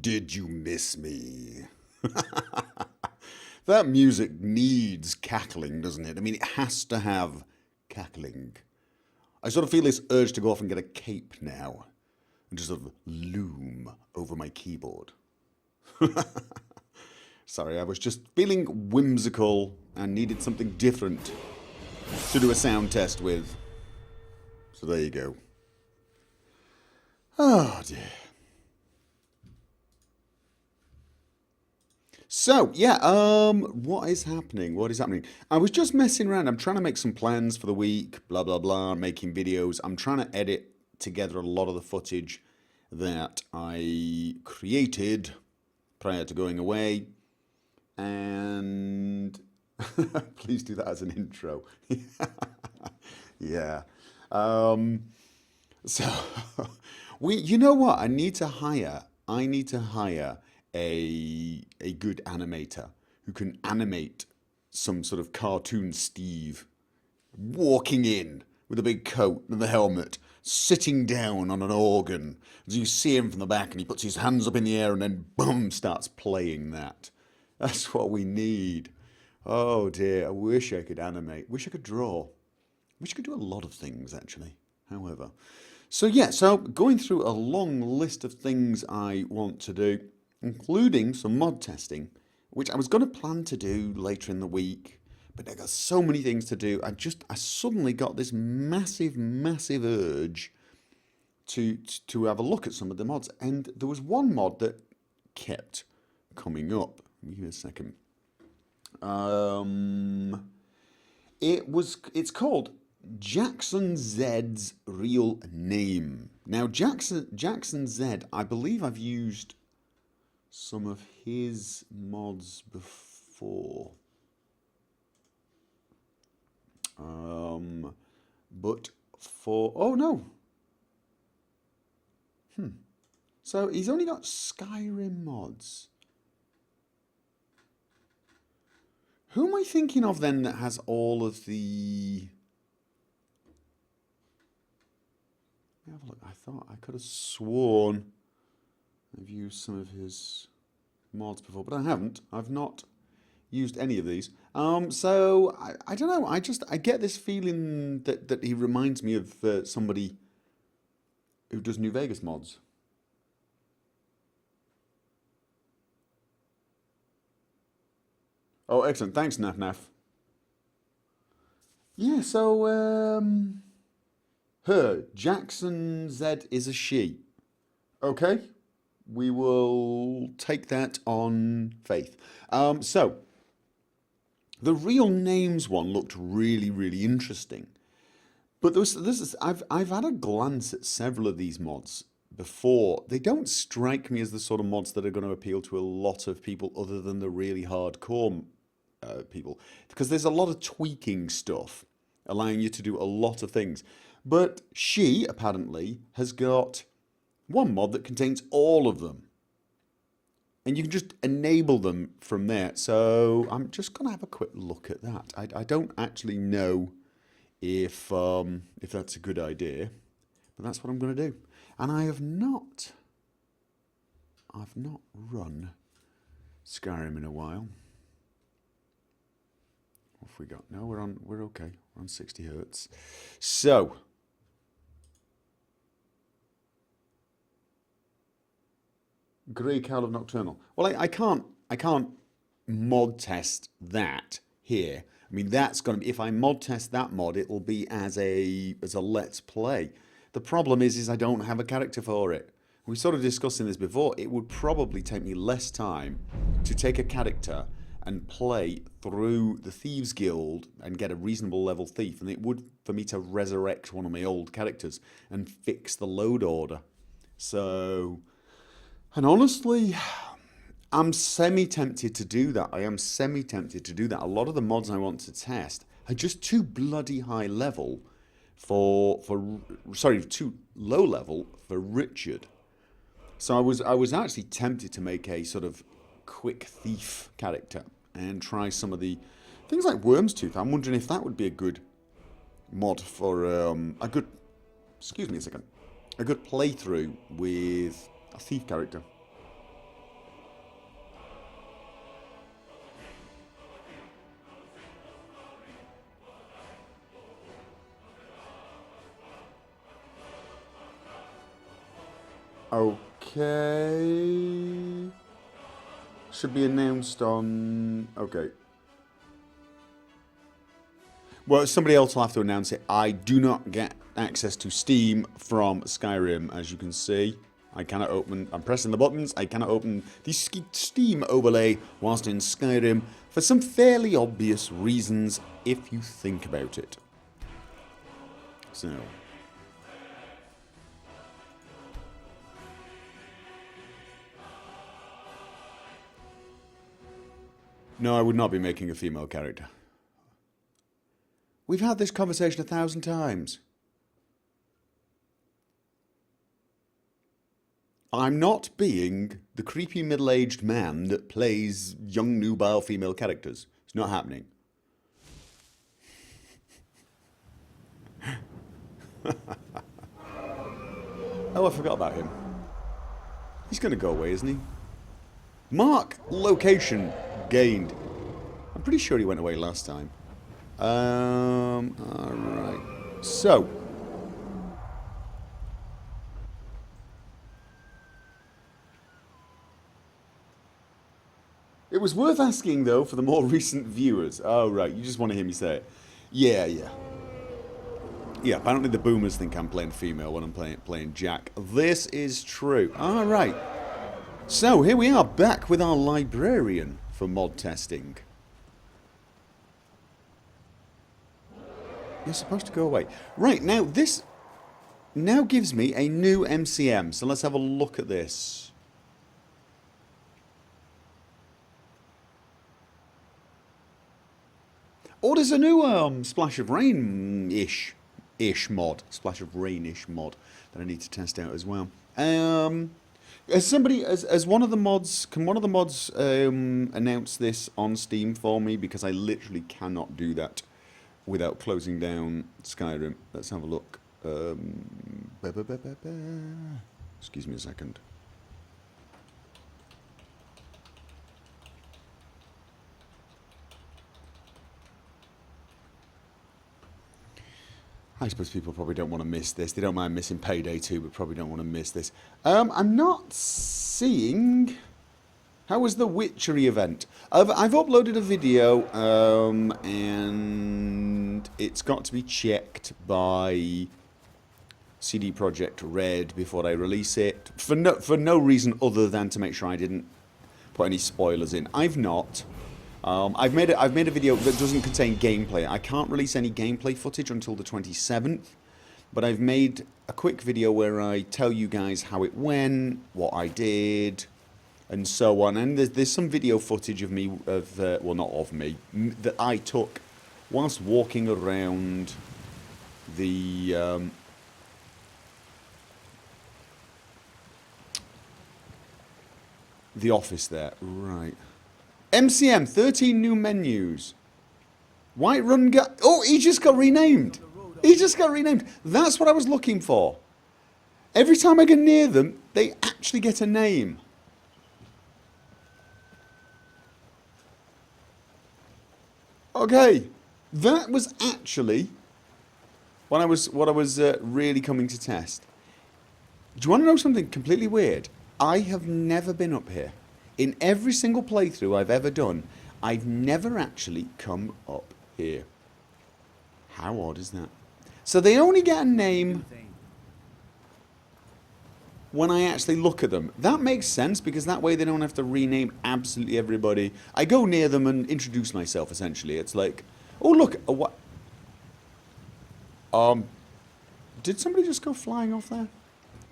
Did you miss me? That music needs cackling, doesn't it? I mean, it has to have cackling. I sort of feel this urge to go off and get a cape now and just sort of loom over my keyboard. Sorry, I was just feeling whimsical and needed something different to do a sound test with. So there you go. Oh dear. So, yeah, what is happening? What is happening? I was just messing around. I'm trying to make some plans for the week, blah, blah, blah, making videos. I'm trying to edit together a lot of the footage that I created prior to going away. And please do that as an intro. Yeah. So, you know what? I need to hire a good animator who can animate some sort of cartoon Steve walking in with a big coat and the helmet, sitting down on an organ. As you see him from the back and he puts his hands up in the air and then boom, starts playing that. That's what we need. Oh dear, I wish I could animate. Wish I could draw. Wish I could do a lot of things actually. However. So yeah, so going through a long list of things I want to do, including some mod testing, which I was going to plan to do later in the week, but I got so many things to do. I suddenly got this massive urge to have a look at some of the mods, and there was one mod that kept coming up. Give me a second. It's called Jaxonz's real name. Now Jaxonz, I believe I've used some of his mods before. But for oh no. So he's only got Skyrim mods. Who am I thinking of then that has all of the... Let me have a look. I thought I could have sworn I've used some of his mods before, but I haven't. I've not used any of these. So I don't know. I get this feeling that he reminds me of somebody who does New Vegas mods. Oh, excellent. Thanks, Naf Naf. Yeah, so her Jaxonz is a she. Okay, we will take that on faith. So the real names one looked really interesting, but I've had a glance at several of these mods before. They don't strike me as the sort of mods that are going to appeal to a lot of people other than the really hardcore people, because there's a lot of tweaking stuff allowing you to do a lot of things. But she apparently has got one mod that contains all of them, and you can just enable them from there. So I'm just gonna have a quick look at that. I don't actually know if that's a good idea, but that's what I'm gonna do. And I've not run Skyrim in a while. What have we got? No, we're okay. We're on 60 hertz. So Grey Cowl of Nocturnal. Well, I can't mod test that here. I mean, that's gonna be, if I mod test that mod, it'll be as a let's play. The problem is I don't have a character for it. We sort of discussing this before. It would probably take me less time to take a character and play through the Thieves Guild and get a reasonable level thief, and it would for me to resurrect one of my old characters and fix the load order. So, and honestly, I'm semi-tempted to do that. I am semi-tempted to do that. A lot of the mods I want to test are just too bloody high level too low level for Richard. So I was actually tempted to make a sort of quick thief character and try some of the things like Worm's Tooth. I'm wondering if that would be a good mod for a good, excuse me a second, a good playthrough with a thief character. Okay. Should be announced on... Okay. Well, somebody else will have to announce it. I do not get access to Steam from Skyrim, as you can see. I cannot open... I'm pressing the buttons. I cannot open the Steam overlay whilst in Skyrim for some fairly obvious reasons, if you think about it. So... No, I would not be making a female character. We've had this conversation 1,000 times. I'm not being the creepy middle-aged man that plays young, nubile female characters. It's not happening. Oh, I forgot about him. He's going to go away, isn't he? Mark location gained. I'm pretty sure he went away last time. Alright. So. It was worth asking, though, for the more recent viewers. Oh, right. You just want to hear me say it. Yeah, yeah. Yeah, apparently the boomers think I'm playing female when I'm playing Jack. This is true. Alright. So, here we are, back with our librarian for mod testing. You're supposed to go away. Right, now this now gives me a new MCM. So let's have a look at this. Oh, there's a new Splash of Rain-ish mod. Splash of Rain-ish mod that I need to test out as well. As one of the mods, can one of the mods announce this on Steam for me? Because I literally cannot do that without closing down Skyrim. Let's have a look. Excuse me a second. I suppose people probably don't want to miss this. They don't mind missing Payday 2, but probably don't want to miss this. I'm not seeing... How was the Witchery event? I've uploaded a video, and it's got to be checked by CD Projekt Red before I release it. For no reason other than to make sure I didn't put any spoilers in. I've not. I've made a video that doesn't contain gameplay. I can't release any gameplay footage until the 27th, but I've made a quick video where I tell you guys how it went, what I did, and so on. And there's some video footage of me, well, not of me, that I took whilst walking around the office there. Right. MCM, 13 new menus. Whiterun guy. Oh, he just got renamed. He just got renamed. That's what I was looking for. Every time I get near them, they actually get a name. Okay, that was actually what I was really coming to test. Do you want to know something completely weird? I have never been up here. In every single playthrough I've ever done, I've never actually come up here. How odd is that? So they only get a name when I actually look at them. That makes sense, because that way they don't have to rename absolutely everybody. I go near them and introduce myself, essentially. It's like, oh, look, what? Did somebody just go flying off there?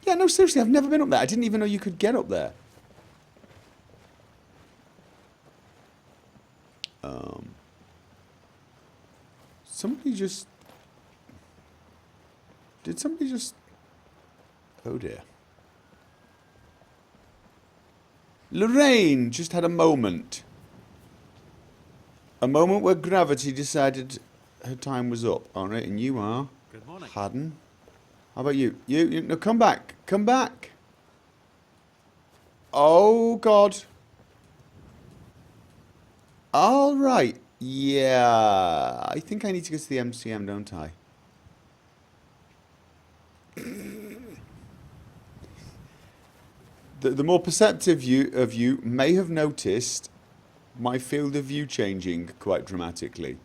Yeah, no, seriously, I've never been up there. I didn't even know you could get up there. Somebody just... Did somebody just... Oh dear. Lorraine just had a moment. A moment where gravity decided her time was up. Alright, and you are... Good morning. Haddon. How about you? No, come back. Come back. Oh, God. All right. Yeah. I think I need to go to the MCM, don't I? The more perceptive of you may have noticed my field of view changing quite dramatically.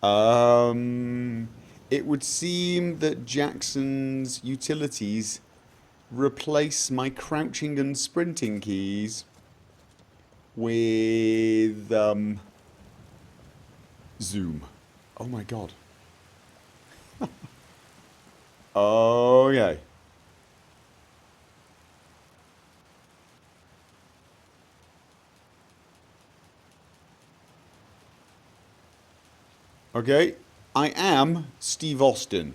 Um, it would seem that Jaxonz utilities replace my crouching and sprinting keys with zoom. Oh my god. Okay. Okay. I am Steve Austin.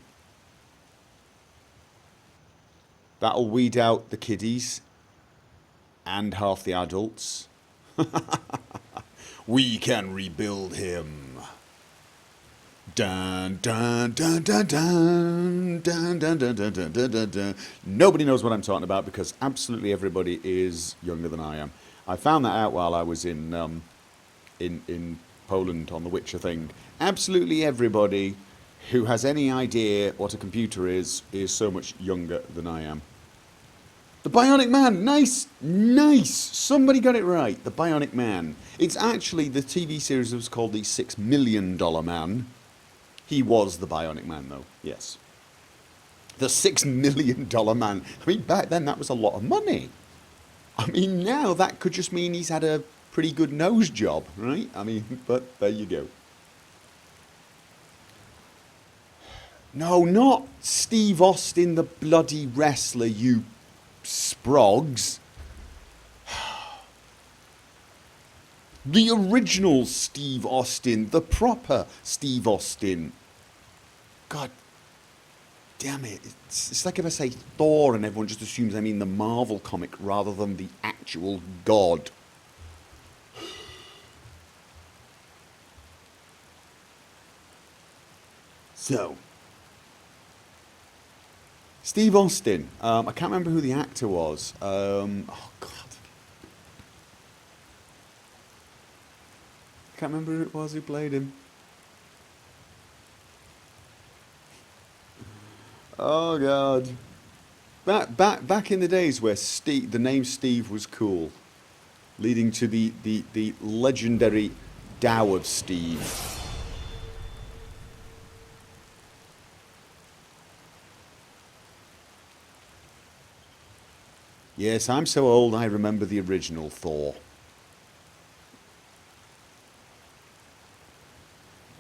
That'll weed out the kiddies and half the adults. We can rebuild him. Dun dun dun dun dun dun dun dun dun dun dun dun dun. Nobody knows what I'm talking about because absolutely everybody is younger than I am. I found that out while I was in Poland on the Witcher thing. Absolutely everybody who has any idea what a computer is so much younger than I am. The Bionic Man, nice, nice. Somebody got it right. The Bionic Man. It's actually the TV series was called the $6 Million Man. He was the Bionic Man, though. Yes, the $6 Million Man. I mean, back then that was a lot of money. I mean, now that could just mean he's had a pretty good nose job, right? I mean, but there you go. No, not Steve Austin, the bloody wrestler, you sprogs. The original Steve Austin, the proper Steve Austin. God damn it. It's like if I say Thor and everyone just assumes I mean the Marvel comic rather than the actual god. So, Steve Austin. I can't remember who the actor was. Oh, God. I can't remember who it was who played him. Oh, God. Back in the days where Steve, the name Steve was cool, leading to the legendary Dow of Steve. Yes, I'm so old I remember the original Thor.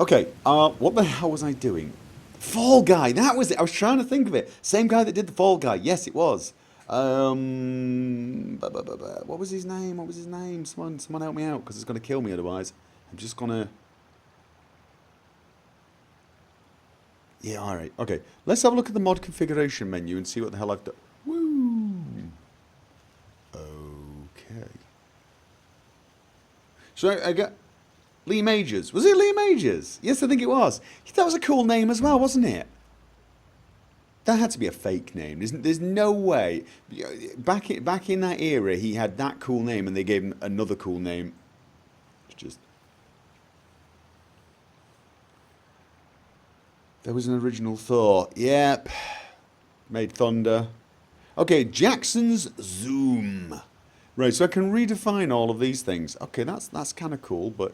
Okay, what the hell was I doing? Fall Guy, that was it. I was trying to think of it. Same guy that did the Fall Guy. Yes, it was. What was his name? What was his name? Someone help me out because it's going to kill me otherwise. I'm just going to... Yeah, all right. Okay, let's have a look at the mod configuration menu and see what the hell I've done. Woo! Okay. So I got Lee Majors. Was it Lee Majors? Yes, I think it was. That was a cool name as well, wasn't it? That had to be a fake name. There's no way. Back in that era, he had that cool name, and they gave him another cool name. It's just there was an original Thor. Yep, made Thunder. Okay, Jaxonz Zoom. Right, so I can redefine all of these things. Okay, that's kind of cool, but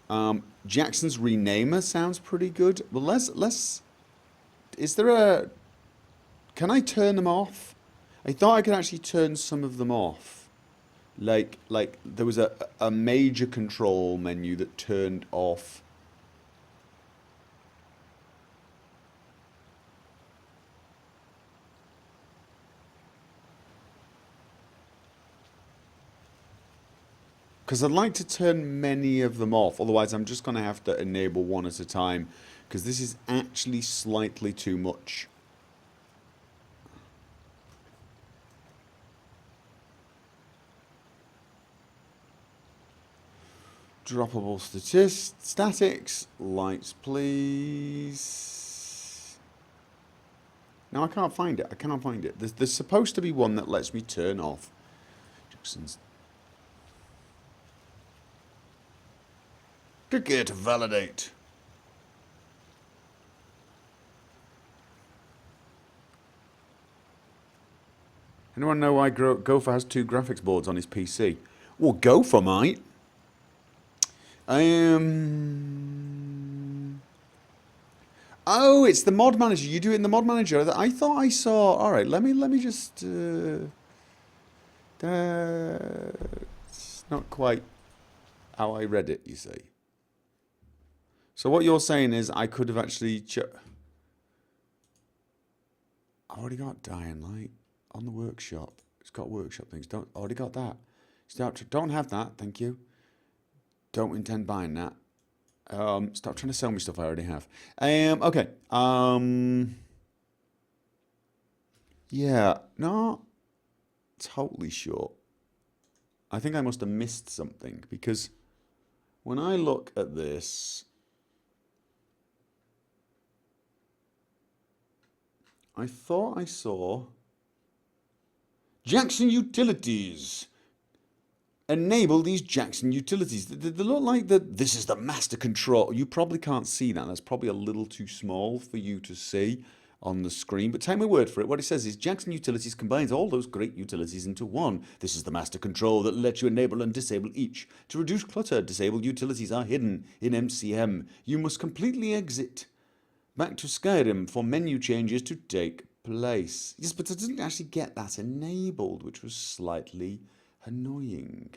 Jaxonz Renamer sounds pretty good. Well, let's. Is there a? Can I turn them off? I thought I could actually turn some of them off. Like there was a major control menu that turned off. Because I'd like to turn many of them off, otherwise I'm just going to have to enable one at a time, because this is actually slightly too much. Droppable statics, lights please. No, I can't find it. I cannot find it. There's supposed to be one that lets me turn off Jaxonz. Click here to validate. Anyone know why Gopher has 2 graphics boards on his PC? Well, Gopher might. Oh, it's the mod manager. You do it in the mod manager. I thought I saw. All right, let me just. It's not quite how I read it. You see. So what you're saying is I could have actually. I've already got Dying Light on the workshop. It's got workshop things. Already got that. Don't have that. Thank you. Don't intend buying that. Stop trying to sell me stuff I already have. Okay. Yeah, not totally sure. I think I must have missed something because when I look at this, I thought I saw Jaxonz utilities. Enable these Jaxonz utilities. They look like this is the master control. You probably can't see that. That's probably a little too small for you to see on the screen. But take my word for it. What it says is Jaxonz utilities combines all those great utilities into one. This is the master control that lets you enable and disable each. To reduce clutter, disabled utilities are hidden in MCM. You must completely exit back to SKYRIM for menu changes to take place. Yes, but I didn't actually get that enabled, which was slightly annoying.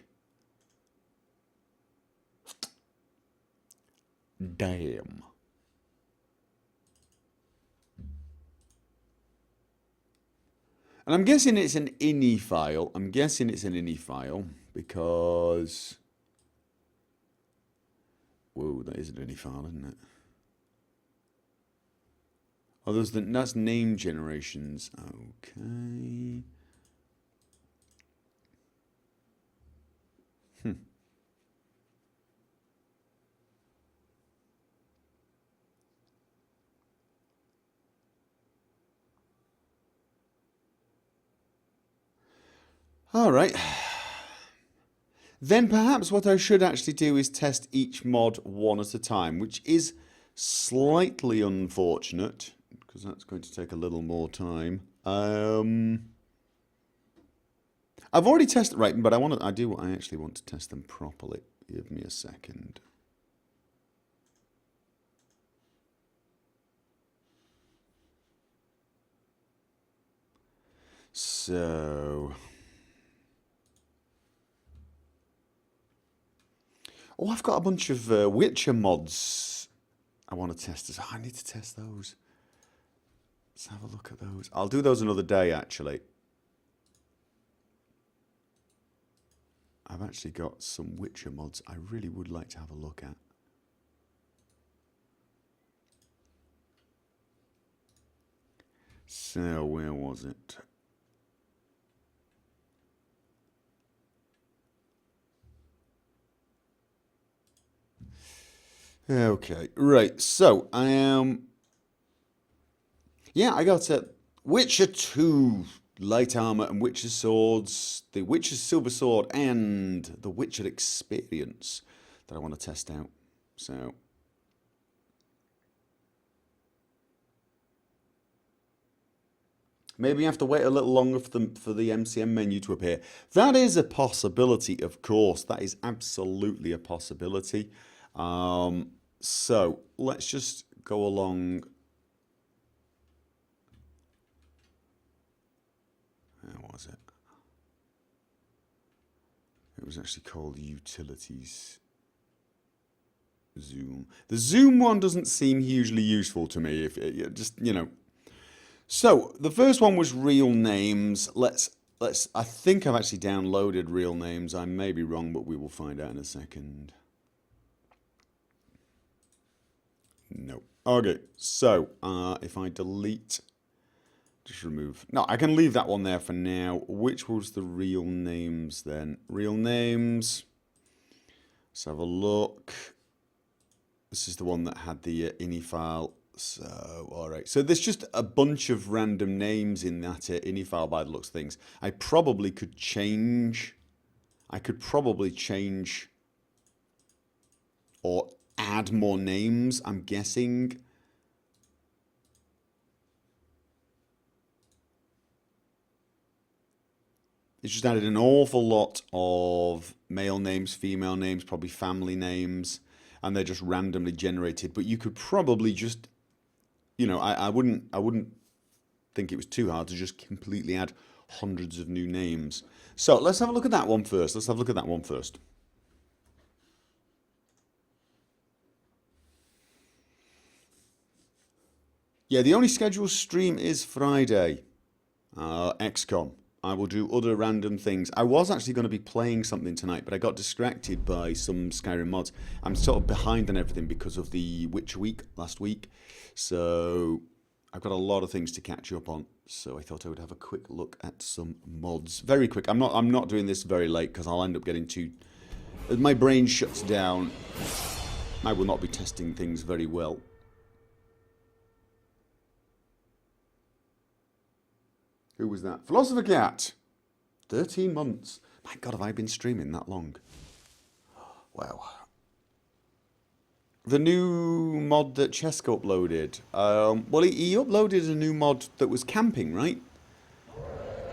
Damn. And I'm guessing it's an ini file. I'm guessing it's an ini file because... Whoa, that is an ini file, isn't it? Oh, that's name generations. Okay. All right. Then perhaps what I should actually do is test each mod one at a time, which is slightly unfortunate because that's going to take a little more time. I've already tested, right, but I actually want to test them properly. Give me a second. So, oh, I've got a bunch of Witcher mods I want to test. Oh, I need to test those. Let's have a look at those. I'll do those another day, actually. I've actually got some Witcher mods I really would like to have a look at. So, where was it? Okay, right. So, yeah, I got Witcher 2 light armor and Witcher swords, the Witcher silver sword, and the Witcher experience that I want to test out. So, maybe you have to wait a little longer for the MCM menu to appear. That is a possibility, of course. That is absolutely a possibility. So let's just go along. Where was it? It was actually called Utilities Zoom. The Zoom one doesn't seem hugely useful to me. If it, just So the first one was real names. Let's. I think I've actually downloaded real names. I may be wrong, but we will find out in a second. No. Okay, so if I delete, just remove. No, I can leave that one there for now. Which was the real names then? Real names. Let's have a look. This is the one that had the ini file So, all right. So there's just a bunch of random names in that ini file by the looks of things. I could probably change or add more names, I'm guessing. It's just added an awful lot of male names, female names, probably family names, and they're just randomly generated. But you could probably just, I wouldn't think it was too hard to just completely add hundreds of new names. So let's have a look at that one first. Yeah, the only scheduled stream is Friday. XCOM. I will do other random things. I was actually going to be playing something tonight, but I got distracted by some Skyrim mods. I'm sort of behind on everything because of the Witch Week last week. So I've got a lot of things to catch up on. So I thought I would have a quick look at some mods. Very quick. I'm not doing this very late because I'll end up getting too... As my brain shuts down, I will not be testing things very well. Who was that? Philosopher Cat. 13 months. My God, have I been streaming that long? Wow. The new mod that Chesko uploaded. Well, he uploaded a new mod that was camping, right?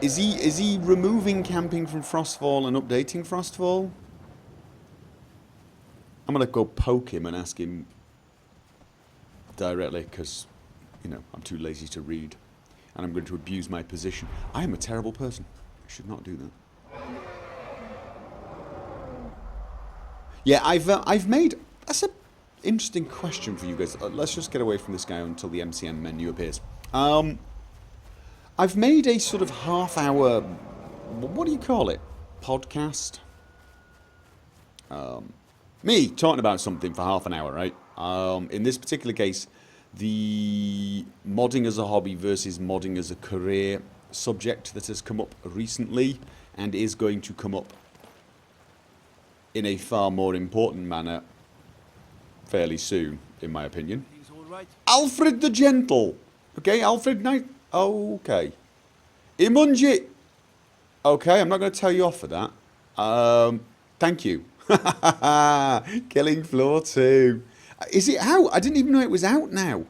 Is he removing camping from Frostfall and updating Frostfall? I'm gonna go poke him and ask him directly because, I'm too lazy to read. And I'm going to abuse my position. I am a terrible person. I should not do that. Yeah, I've made... That's an interesting question for you guys. Let's just get away from this guy until the MCM menu appears. I've made a sort of half-hour... What do you call it? Podcast? Me talking about something for half an hour, right? In this particular case... The modding as a hobby versus modding as a career subject that has come up recently and is going to come up in a far more important manner fairly soon, in my opinion. Right. Alfred the Gentle. Okay, Alfred Knight. Okay. Imunji. Okay, I'm not going to tell you off for that. Thank you. Killing Floor 2. Is it out? I didn't even know it was out now.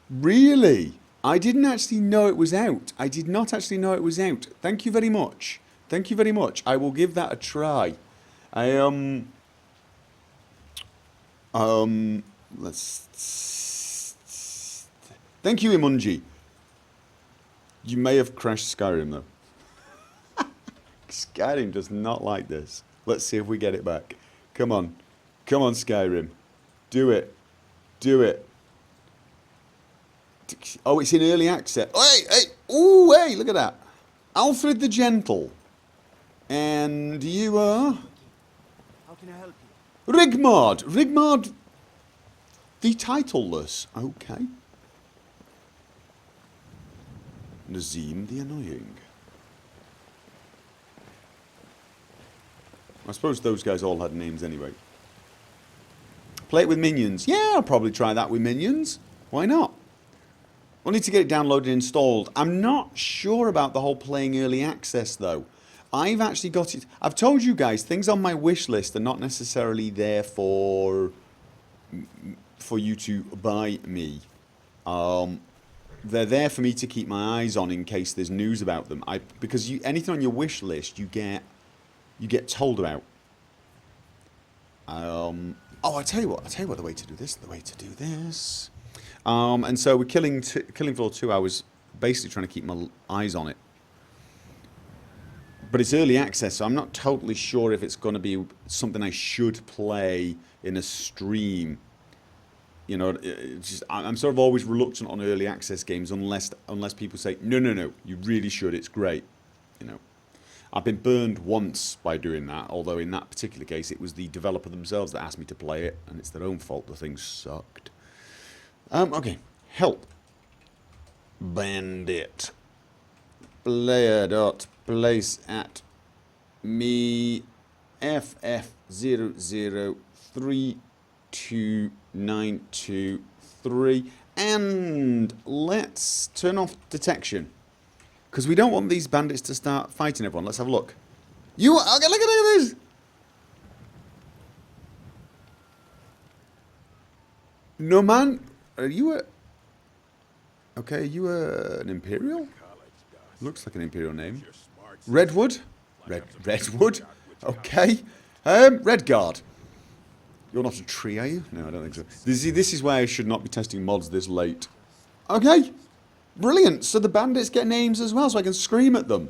Really? I didn't actually know it was out. I did not actually know it was out. Thank you very much. Thank you very much. I will give that a try. Let's... Thank you, Imunji. You may have crashed Skyrim, though. Skyrim does not like this. Let's see if we get it back. Come on. Come on, Skyrim. Do it. Do it. Oh, it's in early access. Hey, hey. Ooh, hey, look at that. Alfred the Gentle. And you are? How can I help you? Rigmard. Rigmard the Titleless. Okay. Nazim the Annoying. I suppose those guys all had names anyway. Play it with minions. Yeah, I'll probably try that with minions. Why not? We'll need to get it downloaded and installed. I'm not sure about the whole playing early access, though. I've actually got it... I've told you guys, things on my wish list are not necessarily there for you to buy me. They're there for me to keep my eyes on in case there's news about them. Because anything on your wish list, you get told about. Oh, I tell you what the way to do this. And so we're killing Floor 2. I was basically trying to keep my eyes on it. But it's early access, so I'm not totally sure if it's going to be something I should play in a stream. You know, I'm sort of always reluctant on early access games unless people say, no, you really should, it's great. You know, I've been burned once by doing that, although in that particular case it was the developer themselves that asked me to play it, and it's their own fault the thing sucked. Okay, help. Bandit. Player.place at me FF0032923, and let's turn off detection. Because we don't want these bandits to start fighting everyone. Let's have a look. You, okay, look at this! No, man. Are you a... Okay, are you an Imperial? Looks like an Imperial name. Redwood? Redwood? Okay. Redguard. You're not a tree, are you? No, I don't think so. This is why I should not be testing mods this late. Okay. Brilliant. So the bandits get names as well, so I can scream at them.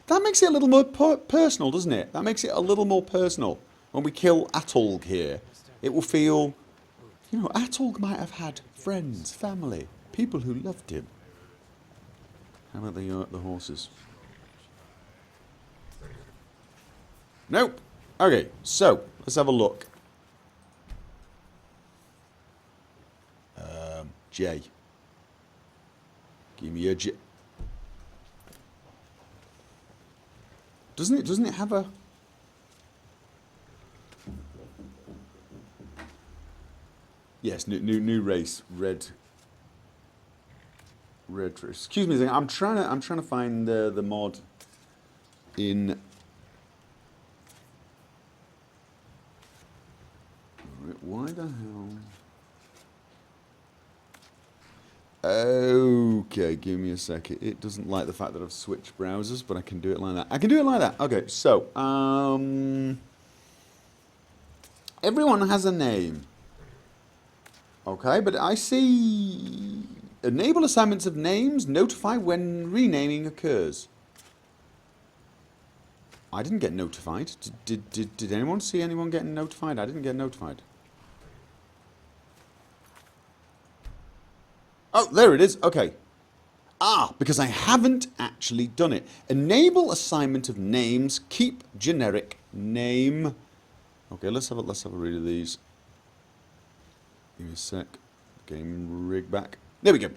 That makes it a little more personal, doesn't it? That makes it a little more personal. When we kill Atolg here, it will feel... You know, Atolg might have had friends, family, people who loved him. How about the horses? Nope. Okay, so let's have a look. J. Give me a J. Doesn't it have a... Yes, new race, red. Excuse me, I'm trying to find the mod in. Why the hell? Okay, give me a second. It doesn't like the fact that I've switched browsers, but I can do it like that. I can do it like that. Okay, so everyone has a name. Okay, but I see enable assignments of names, notify when renaming occurs. I didn't get notified. Did anyone see anyone getting notified? I didn't get notified. Oh, there it is. Okay. Ah, because I haven't actually done it. Enable assignment of names, keep generic name. Okay, let's have a read of these. Give me a sec. Game rig back. There we go.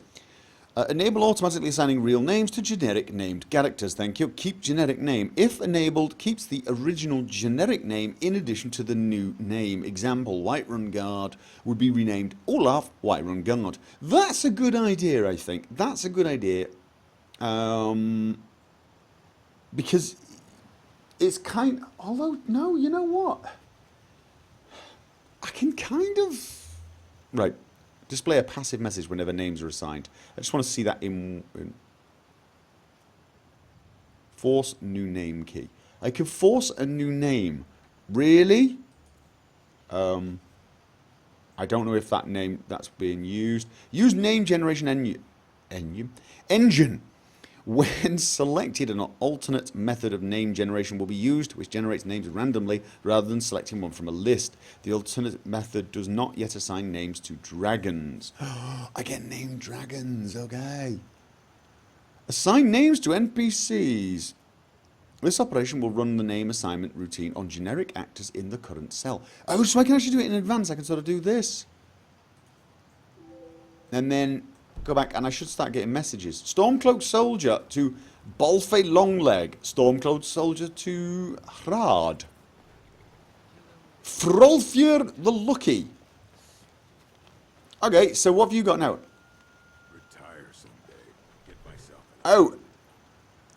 Enable automatically assigning real names to generic named characters. Thank you. Keep generic name. If enabled, keeps the original generic name in addition to the new name. Example, Whiterun Guard would be renamed Olaf Whiterun Guard. That's a good idea, I think. That's a good idea. Because it's kind... Although, no, you know what? I can kind of... Right. Display a passive message whenever names are assigned. I just want to see that in force new name key. I can force a new name. Really? I don't know if that name that's being used. Use name generation engine. When selected, an alternate method of name generation will be used, which generates names randomly rather than selecting one from a list. The alternate method does not yet assign names to dragons. I get named dragons, okay. Assign names to NPCs. This operation will run the name assignment routine on generic actors in the current cell. Oh, so I can actually do it in advance. I can sort of do this. And then... go back and I should start getting messages. Stormcloaked Soldier to Bolfe Longleg. Stormcloaked Soldier to Hrad. Frolfjör the Lucky. Okay, so what have you got now? Retire someday. Get myself. Oh,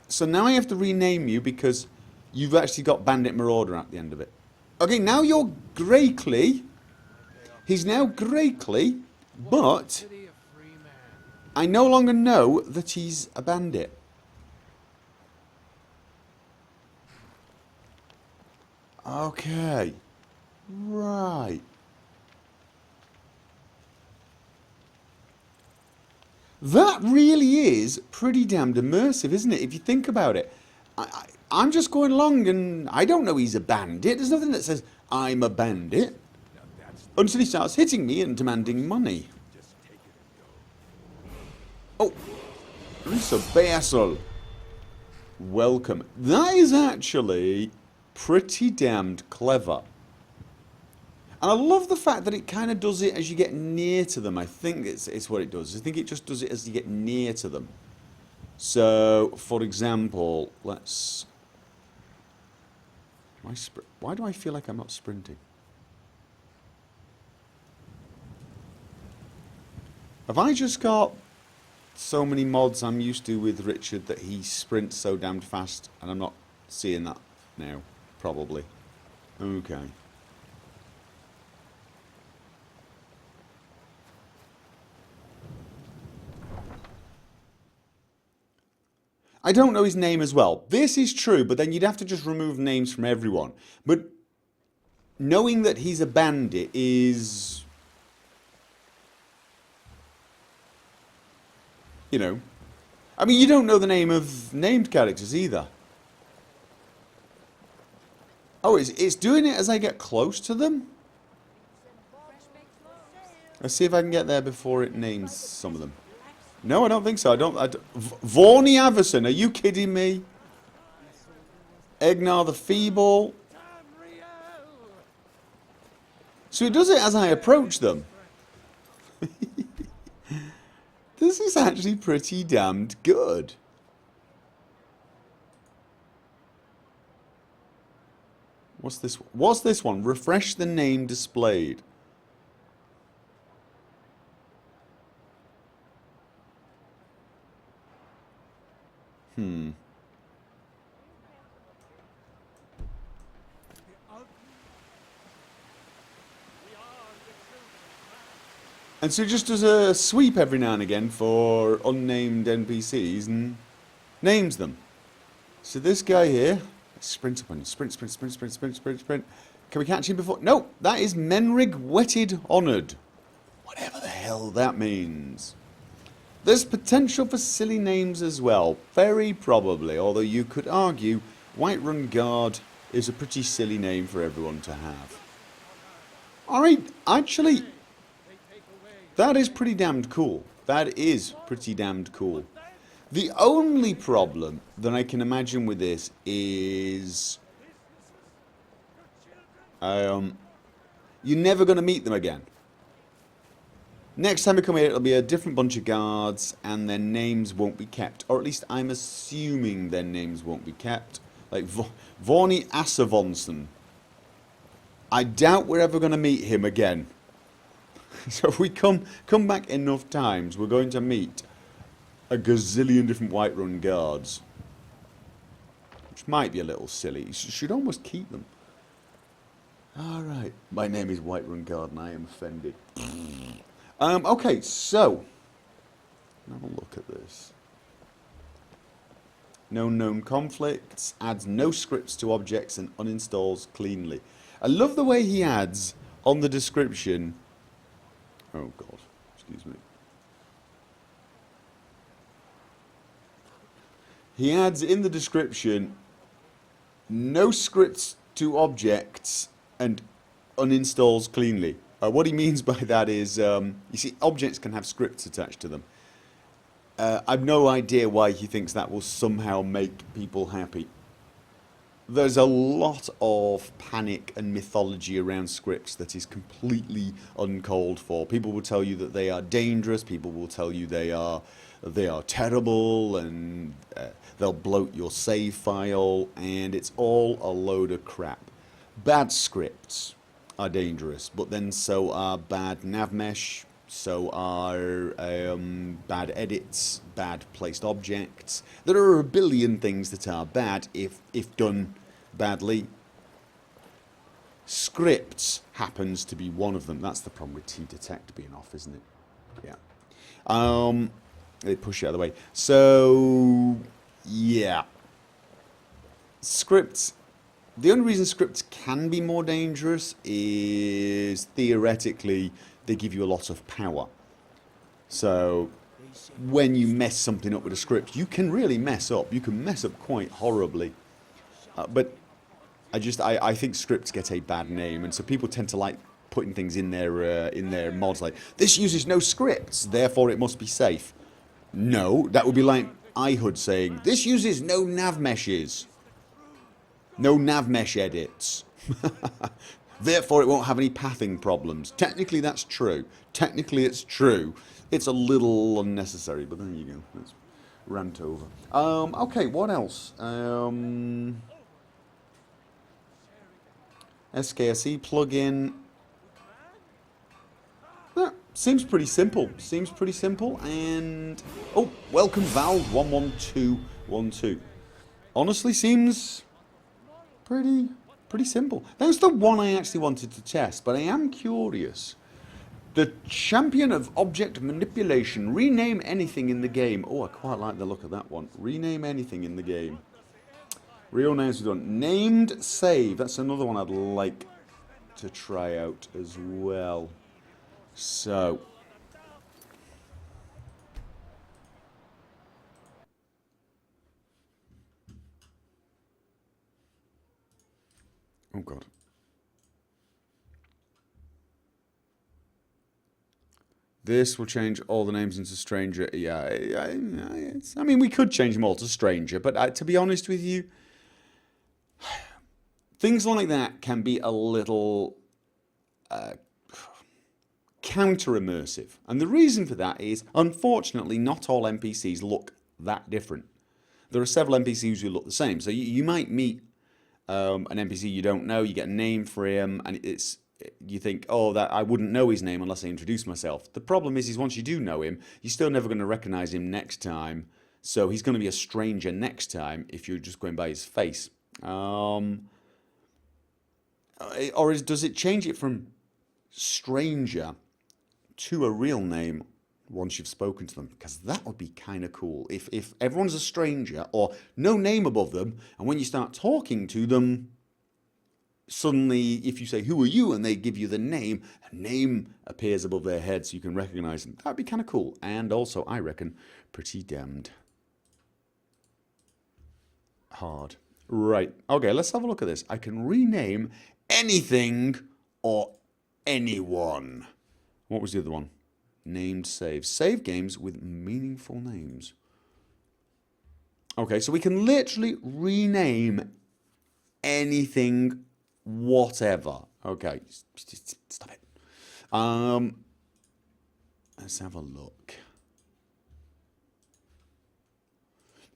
so now I have to rename you because you've actually got Bandit Marauder at the end of it. Okay, now you're Greyclay. He's now Greyclay, but... I no longer know that he's a bandit. Okay. Right. That really is pretty damned immersive, isn't it? If you think about it. I'm just going along and I don't know he's a bandit. There's nothing that says I'm a bandit. Until he starts hitting me and demanding money. Oh, Lisa Basil. Welcome. That is actually pretty damned clever. And I love the fact that it kind of does it as you get near to them. I think it's what it does. I think it just does it as you get near to them. So, for example, let's... Why do I feel like I'm not sprinting? Have I just got so many mods I'm used to with Richard that he sprints so damned fast and I'm not seeing that now? Probably. Okay. I don't know his name as well. This is true, but then you'd have to just remove names from everyone. But knowing that he's a bandit is... You know. I mean, you don't know the name of named characters either. Oh, it's doing it as I get close to them? Let's see if I can get there before it names some of them. No, I don't think so. I don't Vaughny Averson, are you kidding me? Egnar the Feeble. So it does it as I approach them. This is actually pretty damned good. What's this? What's this one? Refresh the name displayed. And so it just does a sweep every now and again for unnamed NPCs and names them. So this guy here, sprint up on you, sprint, sprint, sprint, sprint, sprint, sprint, sprint. Can we catch him before? No, that is Menrig Wetted Honoured. Whatever the hell that means. There's potential for silly names as well, very probably, although you could argue Whiterun Guard is a pretty silly name for everyone to have. Alright, actually, that is pretty damned cool. That is pretty damned cool. The only problem that I can imagine with this is... you're never going to meet them again. Next time we come here, it'll be a different bunch of guards, and their names won't be kept. Or at least I'm assuming their names won't be kept. Like Vorny Asavonson. I doubt we're ever going to meet him again. So if we come back enough times, we're going to meet a gazillion different Whiterun guards. Which might be a little silly. You should almost keep them. Alright. My name is Whiterun Guard and I am offended. Okay, so have a look at this. No known conflicts, adds no scripts to objects and uninstalls cleanly. I love the way he adds on the description. Oh god, excuse me. He adds in the description no scripts to objects and uninstalls cleanly. What he means by that is, you see, objects can have scripts attached to them. I've no idea why he thinks that will somehow make people happy. There's a lot of panic and mythology around scripts that is completely uncalled for. People will tell you that they are dangerous. People will tell you they are terrible, and they'll bloat your save file, and it's all a load of crap. Bad scripts are dangerous, but then so are bad navmesh, so are bad edits, bad placed objects. There are a billion things that are bad if done badly. Scripts happens to be one of them. That's the problem with T-Detect being off, isn't it? Yeah. They push it out of the way. So, yeah. Scripts. The only reason scripts can be more dangerous is theoretically they give you a lot of power. So when you mess something up with a script, you can really mess up. You can mess up quite horribly. But I think scripts get a bad name, and so people tend to like putting things in their mods like, this uses no scripts, therefore it must be safe. No, that would be like iHUD saying, this uses no nav meshes. No navmesh edits. Therefore, it won't have any pathing problems. Technically, that's true. Technically, it's true. It's a little unnecessary, but there you go. Let's rant over. Okay, what else? SKSE plugin. Seems pretty simple. Seems pretty simple. And oh, welcome Valve 11212. Honestly, seems pretty simple. That's the one I actually wanted to test, but I am curious. The champion of object manipulation. Rename anything in the game. Oh, I quite like the look of that one. Rename anything in the game. Real names we done. Named save. That's another one I'd like to try out as well. So. Oh, God. This will change all the names into stranger. Yeah, I mean, we could change them all to stranger, but to be honest with you, things like that can be a little counter-immersive. And the reason for that is, unfortunately, not all NPCs look that different. There are several NPCs who look the same. So you might meet an NPC you don't know, you get a name for him, and you think, oh, that I wouldn't know his name unless I introduce myself. The problem is once you do know him, you're still never going to recognize him next time. So he's going to be a stranger next time if you're just going by his face. Does it change it from stranger to a real name once you've spoken to them? Because that would be kind of cool. If everyone's a stranger or no name above them, and when you start talking to them, suddenly, if you say, who are you? And they give you the name, a name appears above their head so you can recognize them. That'd be kind of cool. And also, I reckon, pretty damned hard. Right. Okay, let's have a look at this. I can rename anything or anyone. What was the other one? Named save. Save games with meaningful names. Okay, so we can literally rename anything, whatever. Okay, stop it. Let's have a look.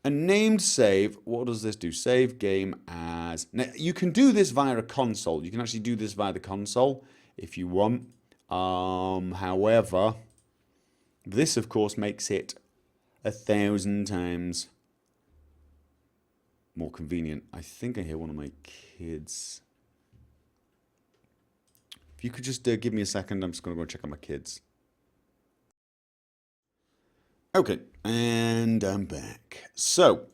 A named save, what does this do? Save game as... Now, you can do this via a console. You can actually do this via the console if you want. However, this, of course, makes it 1,000 times more convenient. I think I hear one of my kids. If you could just give me a second, I'm just going to go check on my kids. Okay, and I'm back. So,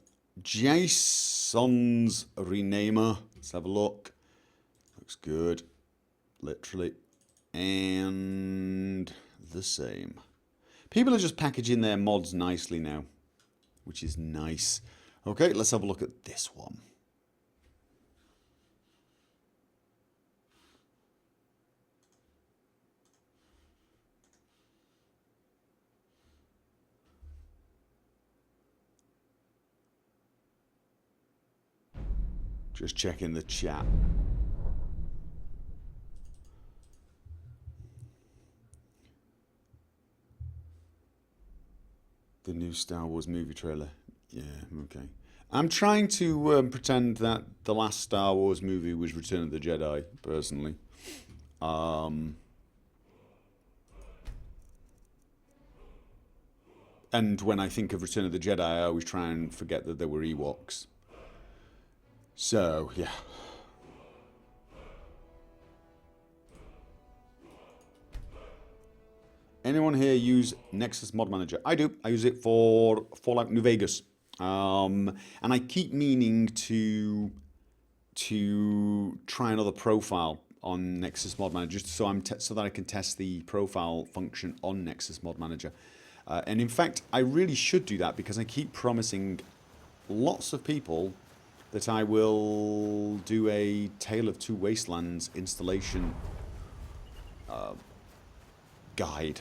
Jaxonz renamer. Let's have a look. Looks good. Literally. And the same. People are just packaging their mods nicely now, which is nice. Okay, let's have a look at this one. Just checking the chat. The new Star Wars movie trailer. Yeah, okay. I'm trying to pretend that the last Star Wars movie was Return of the Jedi, personally. And when I think of Return of the Jedi, I always try and forget that there were Ewoks. So, yeah. Anyone here use Nexus Mod Manager? I do. I use it for Fallout New Vegas. And I keep meaning to try another profile on Nexus Mod Manager, just so that I can test the profile function on Nexus Mod Manager. And in fact, I really should do that because I keep promising lots of people that I will do a Tale of Two Wastelands installation guide.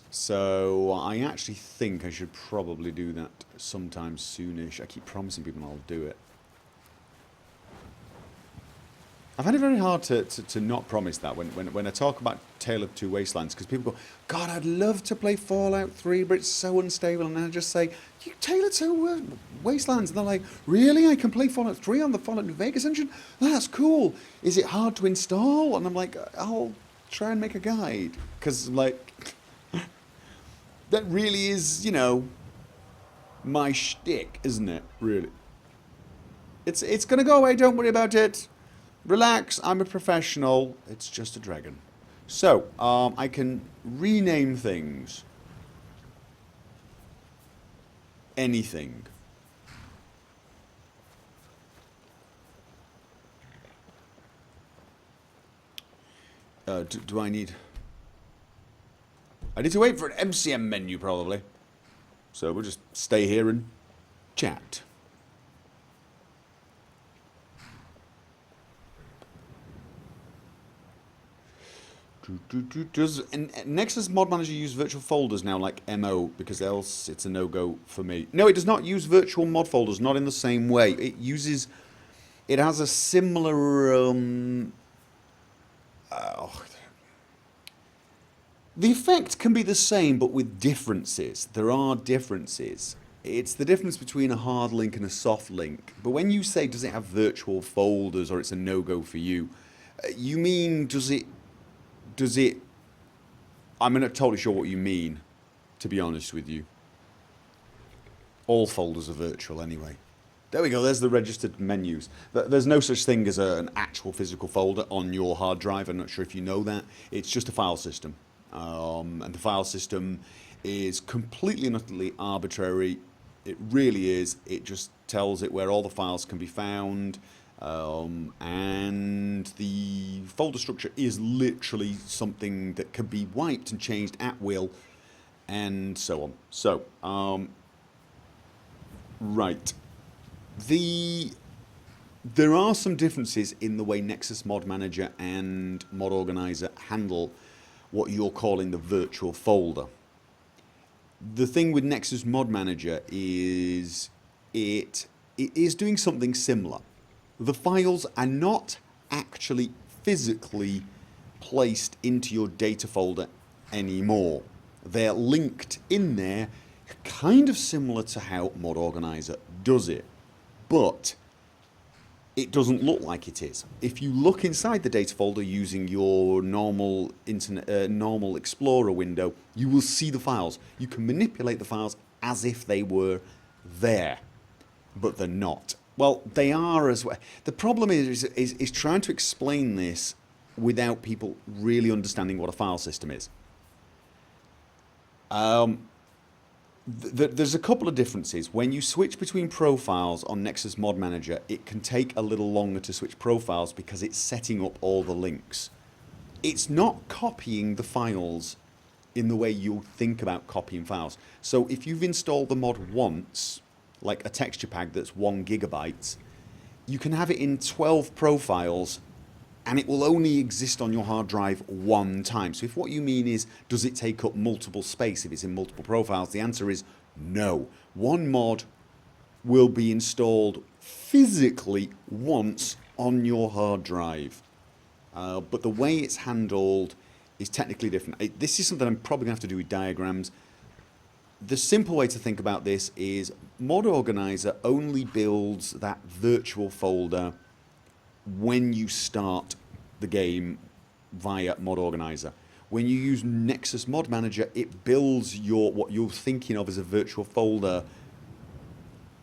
So I actually think I should probably do that sometime soonish. I keep promising people I'll do it. I find it very hard to not promise that when I talk about Tale of Two Wastelands, because people go, God, I'd love to play Fallout 3, but it's so unstable. And I just say, you Tale of Two Wastelands. And they're like, really? I can play Fallout 3 on the Fallout New Vegas engine? That's cool. Is it hard to install? And I'm like, I'll try and make a guide. Because, like, that really is, you know, my shtick, isn't it? Really. It's going to go away. Don't worry about it. Relax, I'm a professional. It's just a dragon. So, I can rename things. Anything. Do I need... I need to wait for an MCM menu, probably. So we'll just stay here and chat. Does Nexus Mod Manager use virtual folders now, like MO, because else it's a no-go for me? No, it does not use virtual mod folders, not in the same way. It uses... It has a similar... the effect can be the same, but with differences. There are differences. It's the difference between a hard link and a soft link. But when you say, does it have virtual folders, or it's a no-go for you, you mean, does it... I'm not totally sure what you mean, to be honest with you. All folders are virtual anyway. There we go, there's the registered menus. There's no such thing as an actual physical folder on your hard drive. I'm not sure if you know that. It's just a file system. And the file system is completely and utterly arbitrary. It really is. It just tells it where all the files can be found. And the folder structure is literally something that can be wiped and changed at will, and so on. So, right. There are some differences in the way Nexus Mod Manager and Mod Organizer handle what you're calling the virtual folder. The thing with Nexus Mod Manager is it is doing something similar. The files are not actually physically placed into your data folder anymore. They're linked in there, kind of similar to how Mod Organizer does it. But it doesn't look like it is. If you look inside the data folder using your normal normal Explorer window, you will see the files. You can manipulate the files as if they were there, but they're not. Well, they are as well. The problem is trying to explain this without people really understanding what a file system is. There's a couple of differences. When you switch between profiles on Nexus Mod Manager, it can take a little longer to switch profiles because it's setting up all the links. It's not copying the files in the way you think about copying files. So if you've installed the mod once, like a texture pack that's 1 gigabyte, you can have it in 12 profiles and it will only exist on your hard drive one time. So if what you mean is, does it take up multiple space if it's in multiple profiles, the answer is no. One mod will be installed physically once on your hard drive. But the way it's handled is technically different. This is something I'm probably going to have to do with diagrams. The simple way to think about this is Mod Organizer only builds that virtual folder when you start the game via Mod Organizer. When you use Nexus Mod Manager, it builds what you're thinking of as a virtual folder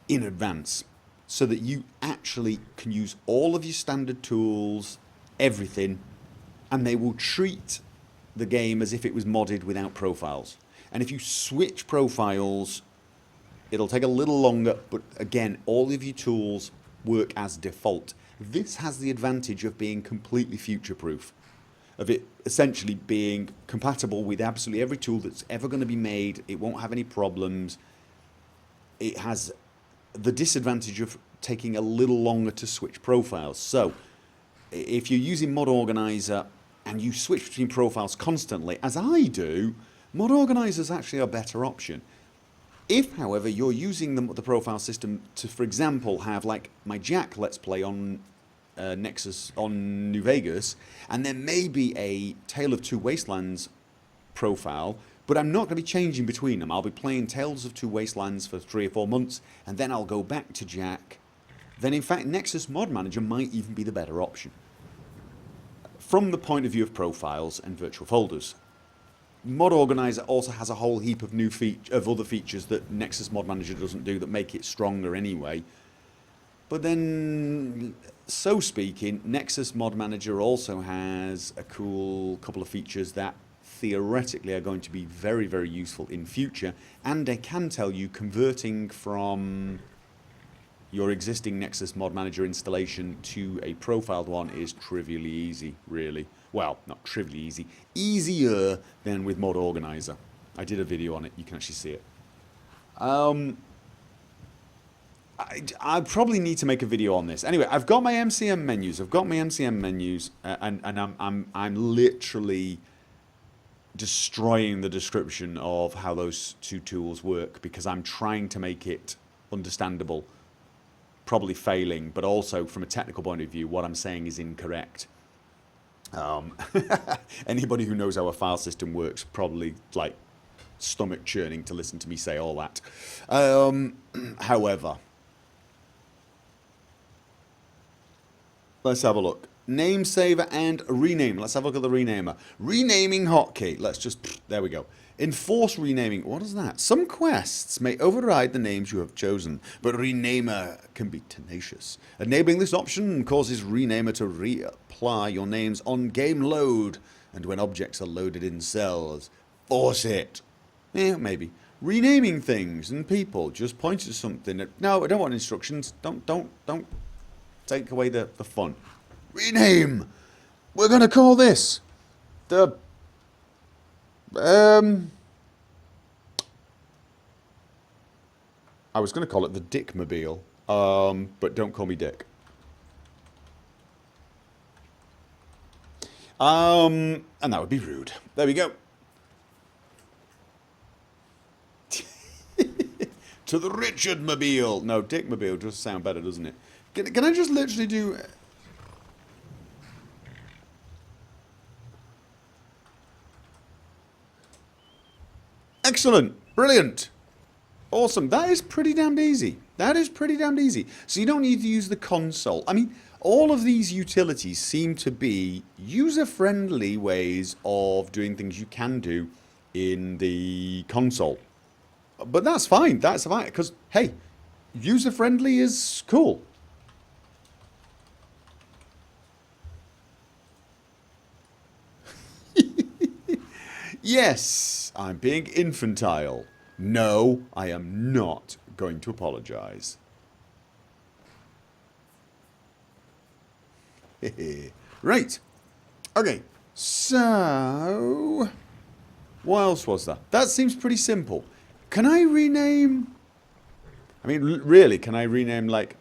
in advance, so that you actually can use all of your standard tools, everything, and they will treat the game as if it was modded without profiles. And if you switch profiles, it'll take a little longer, but again, all of your tools work as default. This has the advantage of being completely future-proof, of it essentially being compatible with absolutely every tool that's ever going to be made. It won't have any problems. It has the disadvantage of taking a little longer to switch profiles. So if you're using Mod Organizer and you switch between profiles constantly, as I do, Mod Organizer is actually a better option. If, however, you're using the profile system to, for example, have like my Jack Let's Play on Nexus on New Vegas, and there may be a Tale of Two Wastelands profile, but I'm not going to be changing between them. I'll be playing Tales of Two Wastelands for 3 or 4 months, and then I'll go back to Jack. Then, in fact, Nexus Mod Manager might even be the better option from the point of view of profiles and virtual folders. Mod Organizer also has a whole heap of other features that Nexus Mod Manager doesn't do that make it stronger anyway. But then, so speaking, Nexus Mod Manager also has a cool couple of features that theoretically are going to be very, very useful in future. And I can tell you, converting from your existing Nexus Mod Manager installation to a profiled one is trivially easy, really. Well, not trivially easy. Easier than with Mod Organizer. I did a video on it. You can actually see it. I probably need to make a video on this. Anyway, I've got my MCM menus. And I'm literally destroying the description of how those two tools work because I'm trying to make it understandable. Probably failing, but also from a technical point of view, what I'm saying is incorrect. Anybody who knows how a file system works probably like stomach churning to listen to me say all that. However, let's have a look. Name saver and rename. Let's have a look at the renamer. Renaming hotkey. Let's just, there we go. Enforce renaming. What is that? Some quests may override the names you have chosen, but renamer can be tenacious. Enabling this option causes renamer to reapply your names on game load and when objects are loaded in cells. Force it. Yeah, maybe. Renaming things and people. Just point to something. No, I don't want instructions. Don't take away the fun. Rename. We're going to call this the I was going to call it the Dickmobile, but don't call me Dick. And that would be rude. There we go. To the Richardmobile. No, Dickmobile does sound better, doesn't it? Can I just literally do... Excellent. Brilliant. Awesome. That is pretty damned easy. That is pretty damned easy. So you don't need to use the console. I mean, all of these utilities seem to be user-friendly ways of doing things you can do in the console. But that's fine. That's fine. Because, hey, user-friendly is cool. Yes, I'm being infantile. No, I am not going to apologize. Right. Okay. So, what else was that? That seems pretty simple. Can I rename... I mean, really, can I rename like...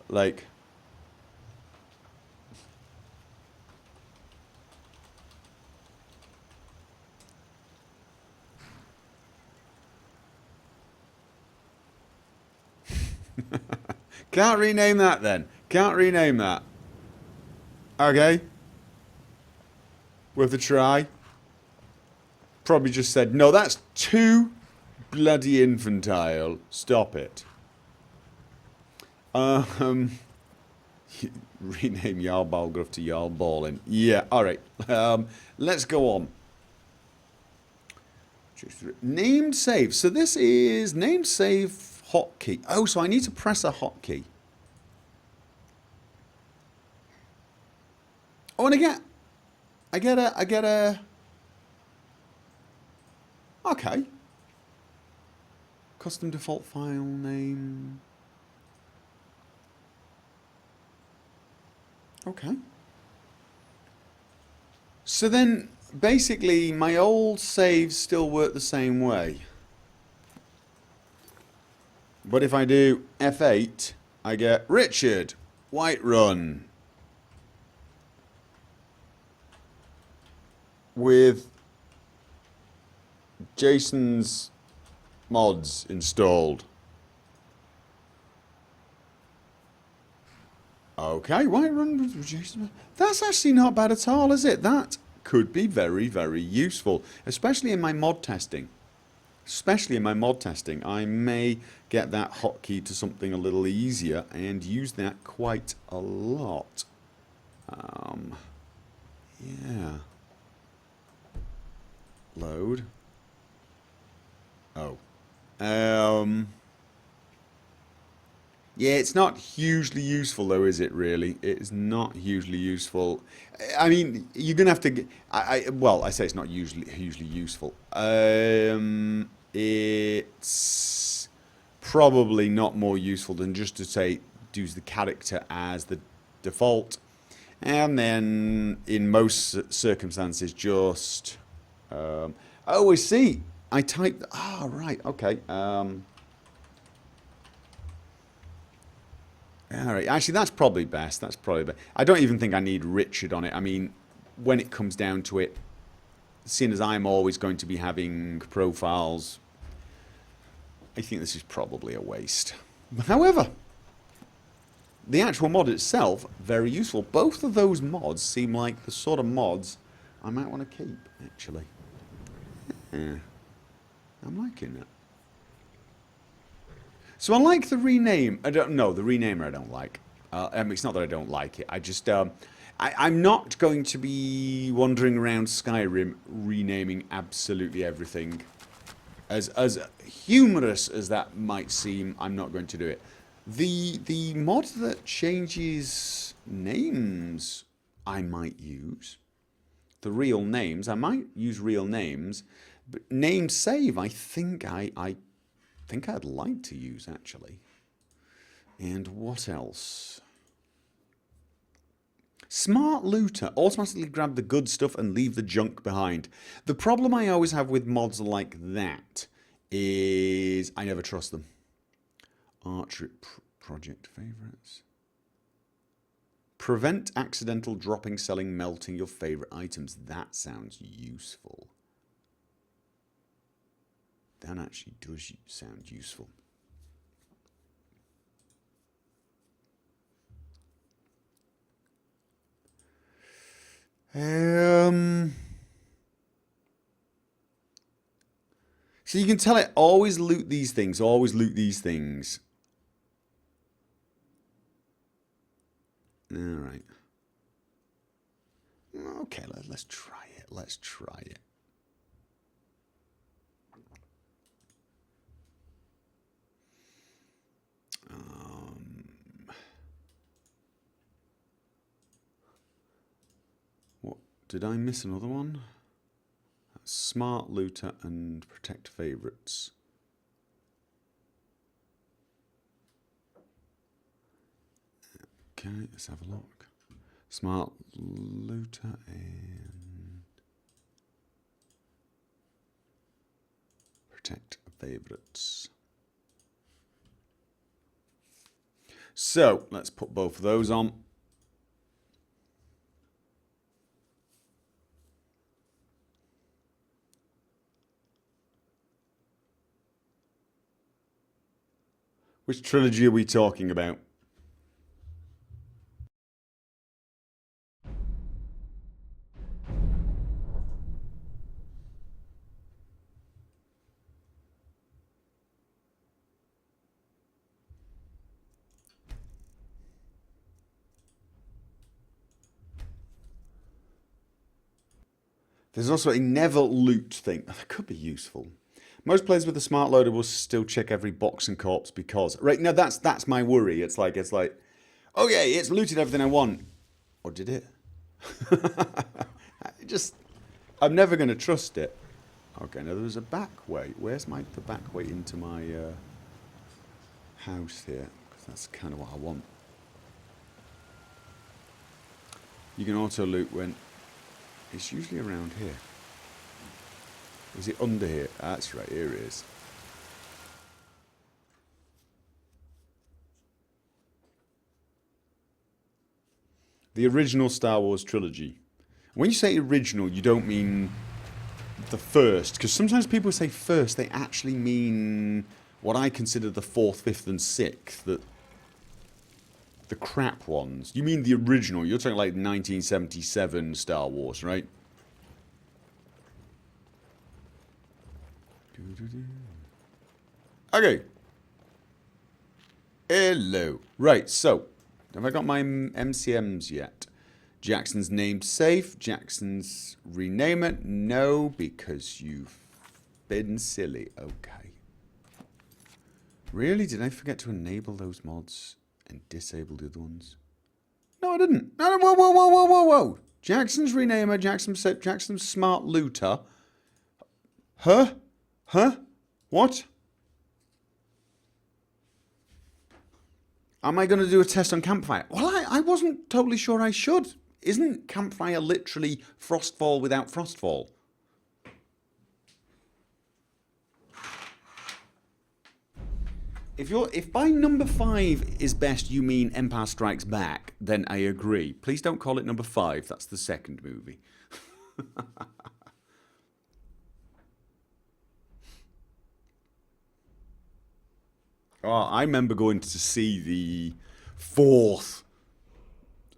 Can't rename that then. Can't rename that. Okay. Worth a try. Probably just said, no, that's too bloody infantile. Stop it. Rename Jarl Balgruff to Jarl Ballin. Yeah, alright. Let's go on. Named save. So this is named save hotkey. Oh, so I need to press a hotkey. Oh, and I get a... Okay. Custom default file name. Okay. So then, basically, my old saves still work the same way. But if I do F8, I get Richard, Whiterun, with Jaxonz mods installed. Okay, right, run. That's actually not bad at all, is it? That could be very, very useful, especially in my mod testing. Especially in my mod testing, I may get that hotkey to something a little easier and use that quite a lot. Yeah. Load. Oh. Yeah, it's not hugely useful though, is it really? It's not hugely useful. I mean, you're gonna have to get, well, I say it's not hugely useful. It's probably not more useful than just to say, use the character as the default. And then in most circumstances, just, oh, I see. I typed, right, okay. All right, actually, that's probably best. That's probably best. I don't even think I need Richard on it. I mean, when it comes down to it, seeing as I'm always going to be having profiles, I think this is probably a waste. However, the actual mod itself, very useful. Both of those mods seem like the sort of mods I might want to keep, actually. Yeah, I'm liking that. So I like the rename. I don't know the renamer. I don't like. I mean, it's not that I don't like it. I just I'm not going to be wandering around Skyrim renaming absolutely everything. As humorous as that might seem, I'm not going to do it. The mod that changes names, I might use. The real names, I might use real names, but name save, I think I'd like to use, actually. And what else? Smart looter. Automatically grab the good stuff and leave the junk behind. The problem I always have with mods like that is I never trust them. Archery project favorites. Prevent accidental dropping, selling, melting your favorite items. That sounds useful. That actually does sound useful. So you can tell it, always loot these things, always loot these things. All right. Okay, let's try it. Let's try it. What did I miss another one? Smart looter and protect favorites. Okay, let's have a look. Smart looter and protect favorites. So let's put both of those on. Which trilogy are we talking about? There's also a never loot thing. That could be useful. Most players with a smart loader will still check every box and corpse because... Right, now that's my worry. It's like, okay, it's looted everything I want. Or did it? I'm never going to trust it. Okay, now there's a back way. Where's the back way into my house here? Because that's kind of what I want. You can auto loot when... It's usually around here. Is it under here? That's right, here it is. The original Star Wars trilogy. When you say original, you don't mean the first, because sometimes people say first, they actually mean what I consider the 4th, 5th, and 6th. That The crap ones. You mean the original? You're talking like 1977 Star Wars, right? Okay. Hello. Right, so, have I got my MCMs yet? Jaxonz named safe. Jaxonz rename it. No, because you've been silly. Okay. Really? Did I forget to enable those mods and disable the other ones? No, I didn't. No, whoa, whoa, whoa, whoa, whoa, whoa. Jaxonz renamer, Jaxonz smart looter. Huh? Huh? What? Am I going to do a test on Campfire? Well, I wasn't totally sure I should. Isn't Campfire literally Frostfall without Frostfall? If by number 5 is best you mean Empire Strikes Back, then I agree. Please don't call it number 5. That's the second movie. Oh, I remember going to see the 4th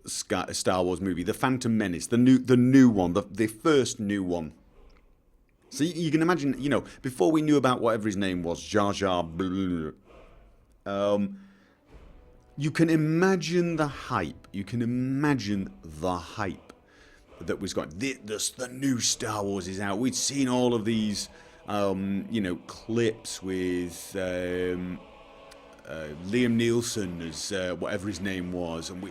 Star Wars movie, The Phantom Menace, the new one, the first new one. So you can imagine, you know, before we knew about whatever his name was, Jar Jar, you can imagine the hype. You can imagine the hype that was going. The new Star Wars is out. We'd seen all of these, you know, clips with Liam Neeson as whatever his name was, and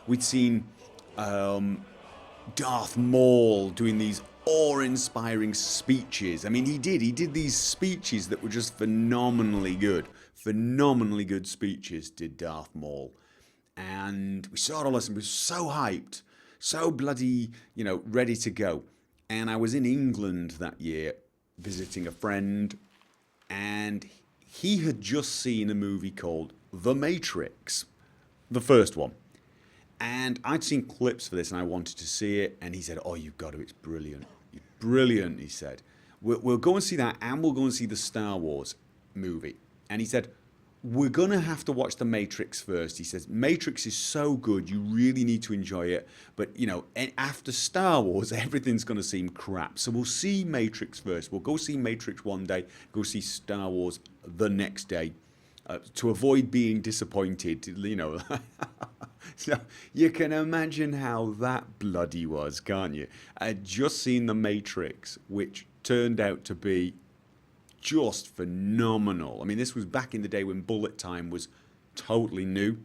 we'd seen Darth Maul doing these awe-inspiring speeches. I mean, he did these speeches that were just phenomenally good speeches. Did Darth Maul, and we saw it all this, and we were so hyped, so bloody, you know, ready to go. And I was in England that year visiting a friend, and he had just seen a movie called The Matrix, the first one. And I'd seen clips for this and I wanted to see it. And he said, oh, you've got to, it's brilliant. It's brilliant, he said. We'll go and see that, and we'll go and see the Star Wars movie. And he said, we're going to have to watch The Matrix first. He says, Matrix is so good, you really need to enjoy it. But, you know, after Star Wars, everything's going to seem crap. So we'll see Matrix first. We'll go see Matrix one day, go see Star Wars the next day, to avoid being disappointed, you know. So you can imagine how that bloody was, can't you? I'd just seen The Matrix, which turned out to be just phenomenal. I mean, this was back in the day when bullet time was totally new.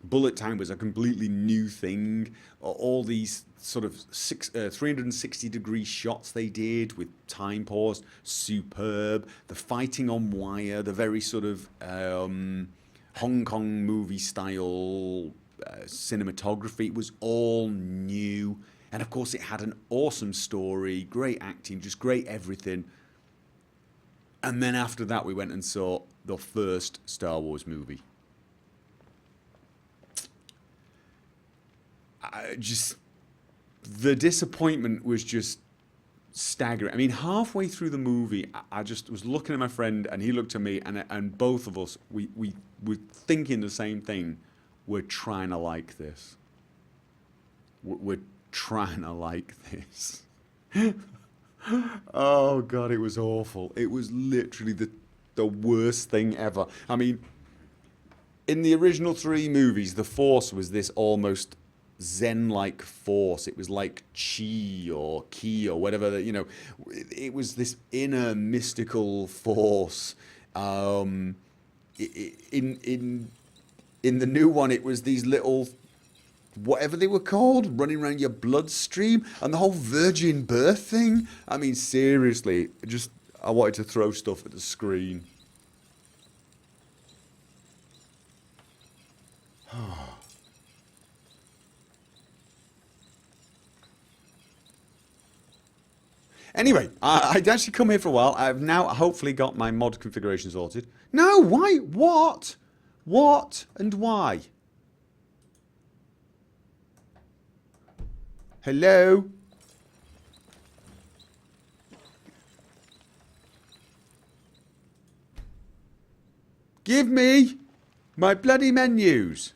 Bullet time was a completely new thing. All these sort of 360-degree shots they did with time pause, superb. The fighting on wire, the very sort of Hong Kong movie style cinematography was all new. And of course it had an awesome story, great acting, just great everything. And then after that, we went and saw the first Star Wars movie. The disappointment was just staggering. I mean, halfway through the movie, I just was looking at my friend, and he looked at me, and both of us, we were thinking the same thing. We're trying to like this. We're trying to like this. Oh God, it was awful. It was literally the worst thing ever. I mean, in the original 3 movies, the Force was this almost Zen-like force. It was like chi or ki or whatever, you know. It was this inner mystical force. In the new one, it was these little, whatever they were called, running around your bloodstream, and the whole virgin birth thing. I mean, seriously, I wanted to throw stuff at the screen. Anyway, I'd actually come here for a while. I've now hopefully got my mod configuration sorted. No, why? What? What and why? Hello? Give me my bloody menus.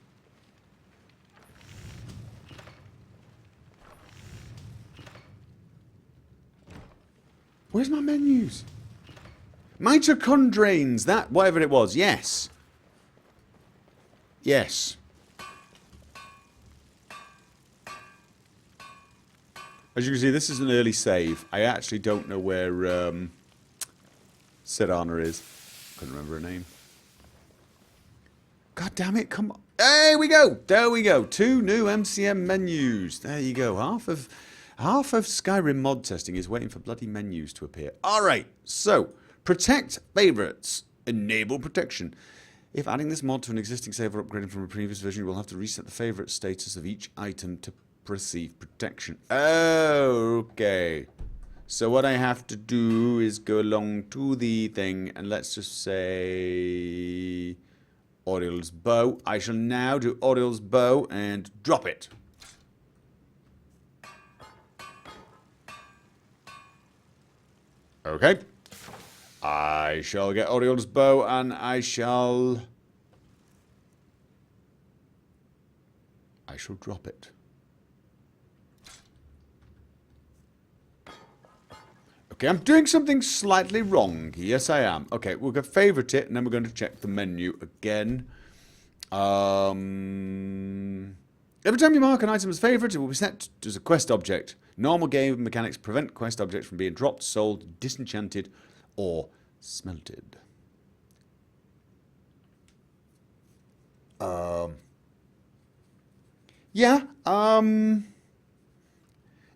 Where's my menus? Mitochondrians, that, whatever it was, yes. Yes. As you can see, this is an early save. I actually don't know where Serana is. Couldn't remember her name. God damn it, come on. There we go. There we go. 2 new MCM menus. There you go. Half of Skyrim mod testing is waiting for bloody menus to appear. Alright, so protect favorites. Enable protection. If adding this mod to an existing save or upgrading from a previous version, you will have to reset the favorite status of each item to receive protection. Okay. So what I have to do is go along to the thing, and let's just say Oriel's bow. I shall now do Oriel's bow and drop it. Okay. I shall get Oriel's bow and I shall drop it. Okay, I'm doing something slightly wrong. Yes, I am. Okay, we're going to favorite it, and then we're going to check the menu again. Every time you mark an item as favorite, it will be set as a quest object. Normal game mechanics prevent quest objects from being dropped, sold, disenchanted, or smelted.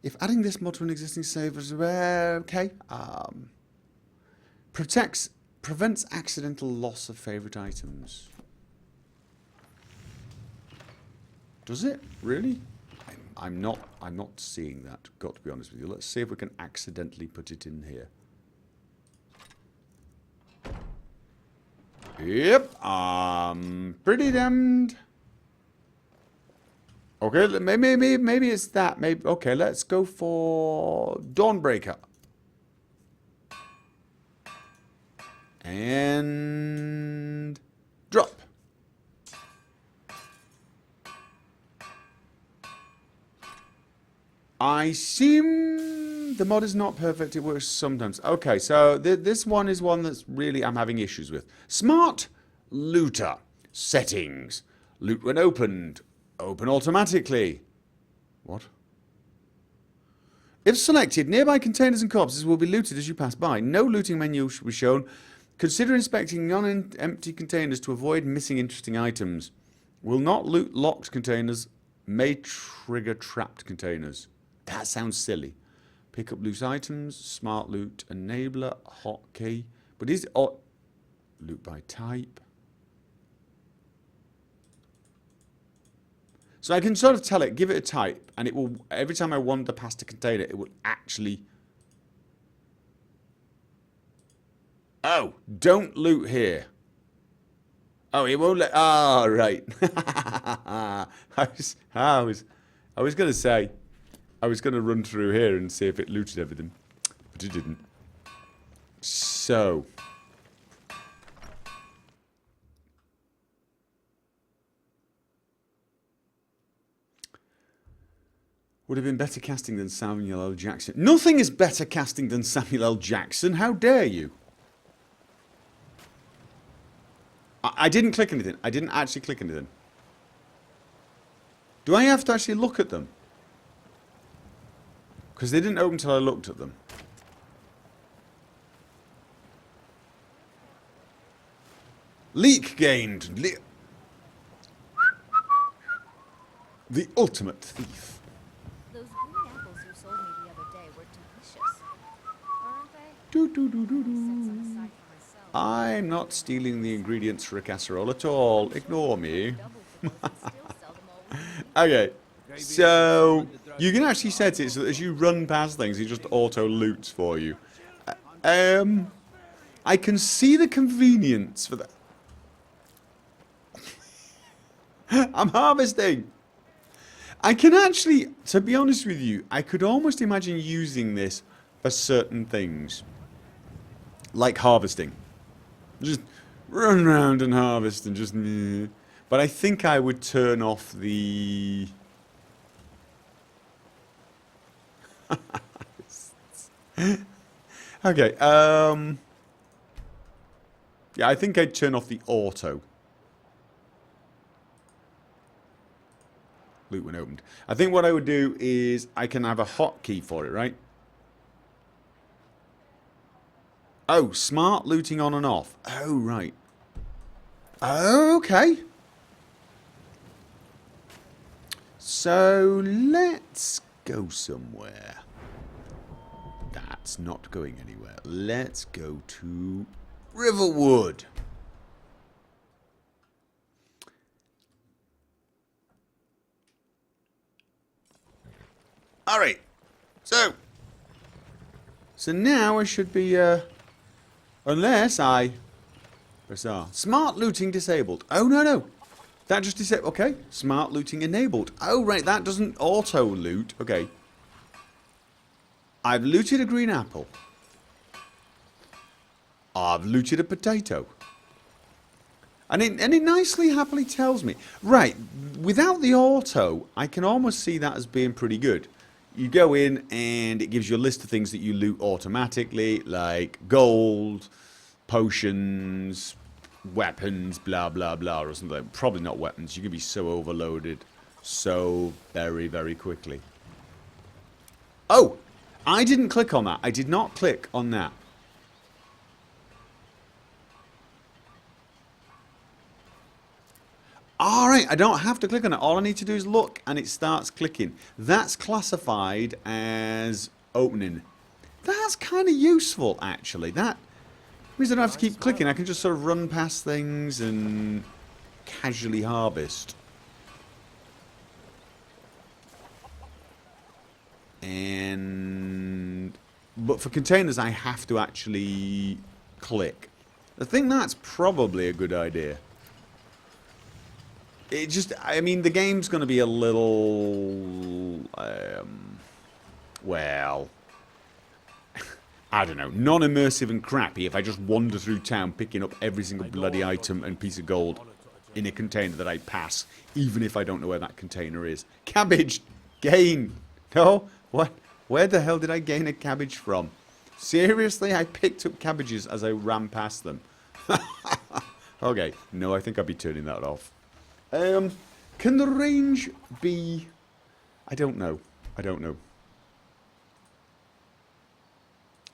If adding this mod to an existing save is okay. Prevents accidental loss of favorite items. Does it really? I'm not seeing that. Got to be honest with you. Let's see if we can accidentally put it in here. Yep. Pretty damned. Okay, maybe it's that. Maybe okay. Let's go for Dawnbreaker. And drop. The mod is not perfect. It works sometimes. Okay, so this one is one that's really I'm having issues with. Smart Looter. Settings. Loot when opened. Open automatically. What? If selected, nearby containers and corpses will be looted as you pass by. No looting menu should be shown. Consider inspecting non-empty containers to avoid missing interesting items. Will not loot locked containers. May trigger trapped containers. That sounds silly. Pick up loose items. Smart loot enabler. Hotkey. But is it loot by type? So I can sort of tell it, give it a type, and it will, every time I wander past a container, it will actually... Oh, don't loot here. Oh, it won't let... Ah, oh, right. I was going to say, I was going to run through here and see if it looted everything, but it didn't. So... Would have been better casting than Samuel L. Jackson. Nothing is better casting than Samuel L. Jackson. How dare you? I didn't click anything. I didn't actually click anything. Do I have to actually look at them? Because they didn't open until I looked at them. Leak gained. The ultimate thief. Those green apples you sold me the other day were delicious, aren't they? I'm not stealing the ingredients for a casserole at all. Ignore me. Okay, so you can actually set it so that as you run past things, it just auto loots for you. I can see the convenience for that. I'm harvesting. I can actually, to be honest with you, I could almost imagine using this for certain things. Like harvesting. Just run around and harvest and just... But I think I would turn off the... Okay, yeah, I think I'd turn off the auto. Loot when opened. I think what I would do is I can have a hotkey for it, right? Oh, smart looting on and off. Oh, right. Okay. So, let's go somewhere. That's not going anywhere. Let's go to Riverwood. Alright. So now I should be, unless I... Where's R? Smart looting disabled. Oh, no. That just disabled. Okay. Smart looting enabled. Oh, right. That doesn't auto loot. Okay. I've looted a green apple. I've looted a potato. And it nicely, happily tells me. Right. Without the auto, I can almost see that as being pretty good. You go in and it gives you a list of things that you loot automatically, like gold, potions, weapons, blah, blah, blah, or something. Probably not weapons. You can be so overloaded so very, very quickly. Oh, I didn't click on that. I did not click on that. Alright, I don't have to click on it. All I need to do is look and it starts clicking. That's classified as opening. That's kind of useful, actually. That means I don't have to keep clicking. I can just sort of run past things and casually harvest. But for containers, I have to actually click. I think that's probably a good idea. It just, I mean, the game's going to be a little, well, I don't know, non-immersive and crappy if I just wander through town picking up every single bloody item and piece of gold in a container that I pass, even if I don't know where that container is. Cabbage! Gain! No? What? Where the hell did I gain a cabbage from? Seriously? I picked up cabbages as I ran past them. Okay, no, I think I'd be turning that off. Can the range be... I don't know.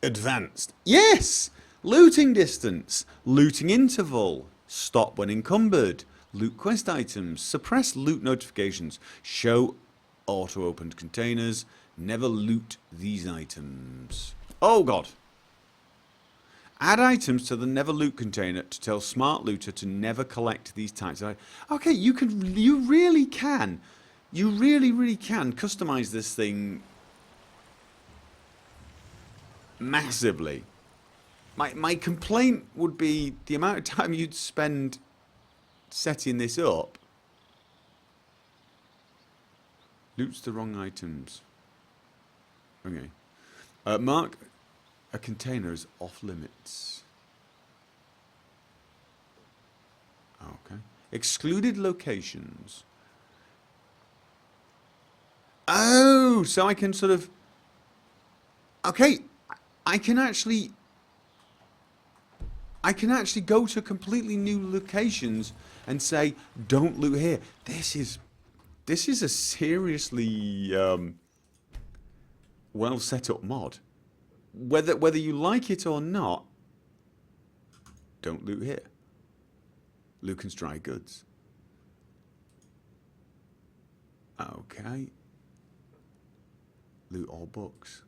Advanced. Yes! Looting distance. Looting interval. Stop when encumbered. Loot quest items. Suppress loot notifications. Show auto-opened containers. Never loot these items. Oh, God. Add items to the never loot container to tell smart looter to never collect these types of items. Okay, you really can customize this thing massively. My complaint would be the amount of time you'd spend setting this up. Loots the wrong items. Okay. Mark a container is off limits. Okay. Excluded locations. Oh, so I can sort of... Okay, I can actually go to completely new locations and say, don't loot here. This is a seriously well set up mod. Whether you like it or not, don't loot here. Lucan's dry goods. Okay. Loot all books.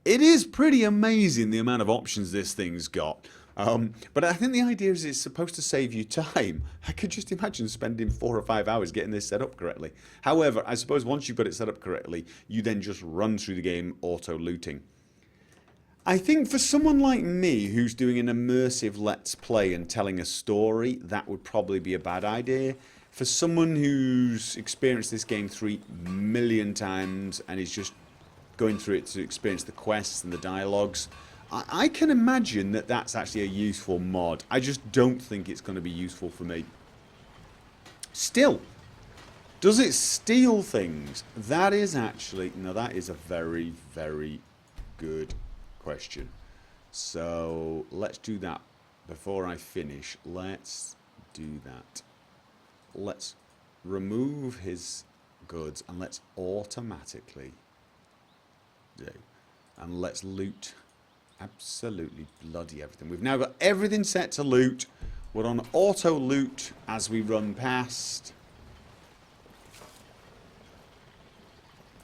It is pretty amazing the amount of options this thing's got. But I think the idea is it's supposed to save you time. I could just imagine spending 4 or 5 hours getting this set up correctly. However, I suppose once you've got it set up correctly, you then just run through the game auto-looting. I think for someone like me who's doing an immersive let's play and telling a story, that would probably be a bad idea. For someone who's experienced this game 3 million times and is just going through it to experience the quests and the dialogues, I can imagine that that's actually a useful mod. I just don't think it's going to be useful for me. Still, does it steal things? That is actually... No, that is a very, very good question. So let's do that before I finish. Let's do that. Let's remove his goods and let's automatically do. And let's loot absolutely bloody everything. We've now got everything set to loot. We're on auto loot as we run past.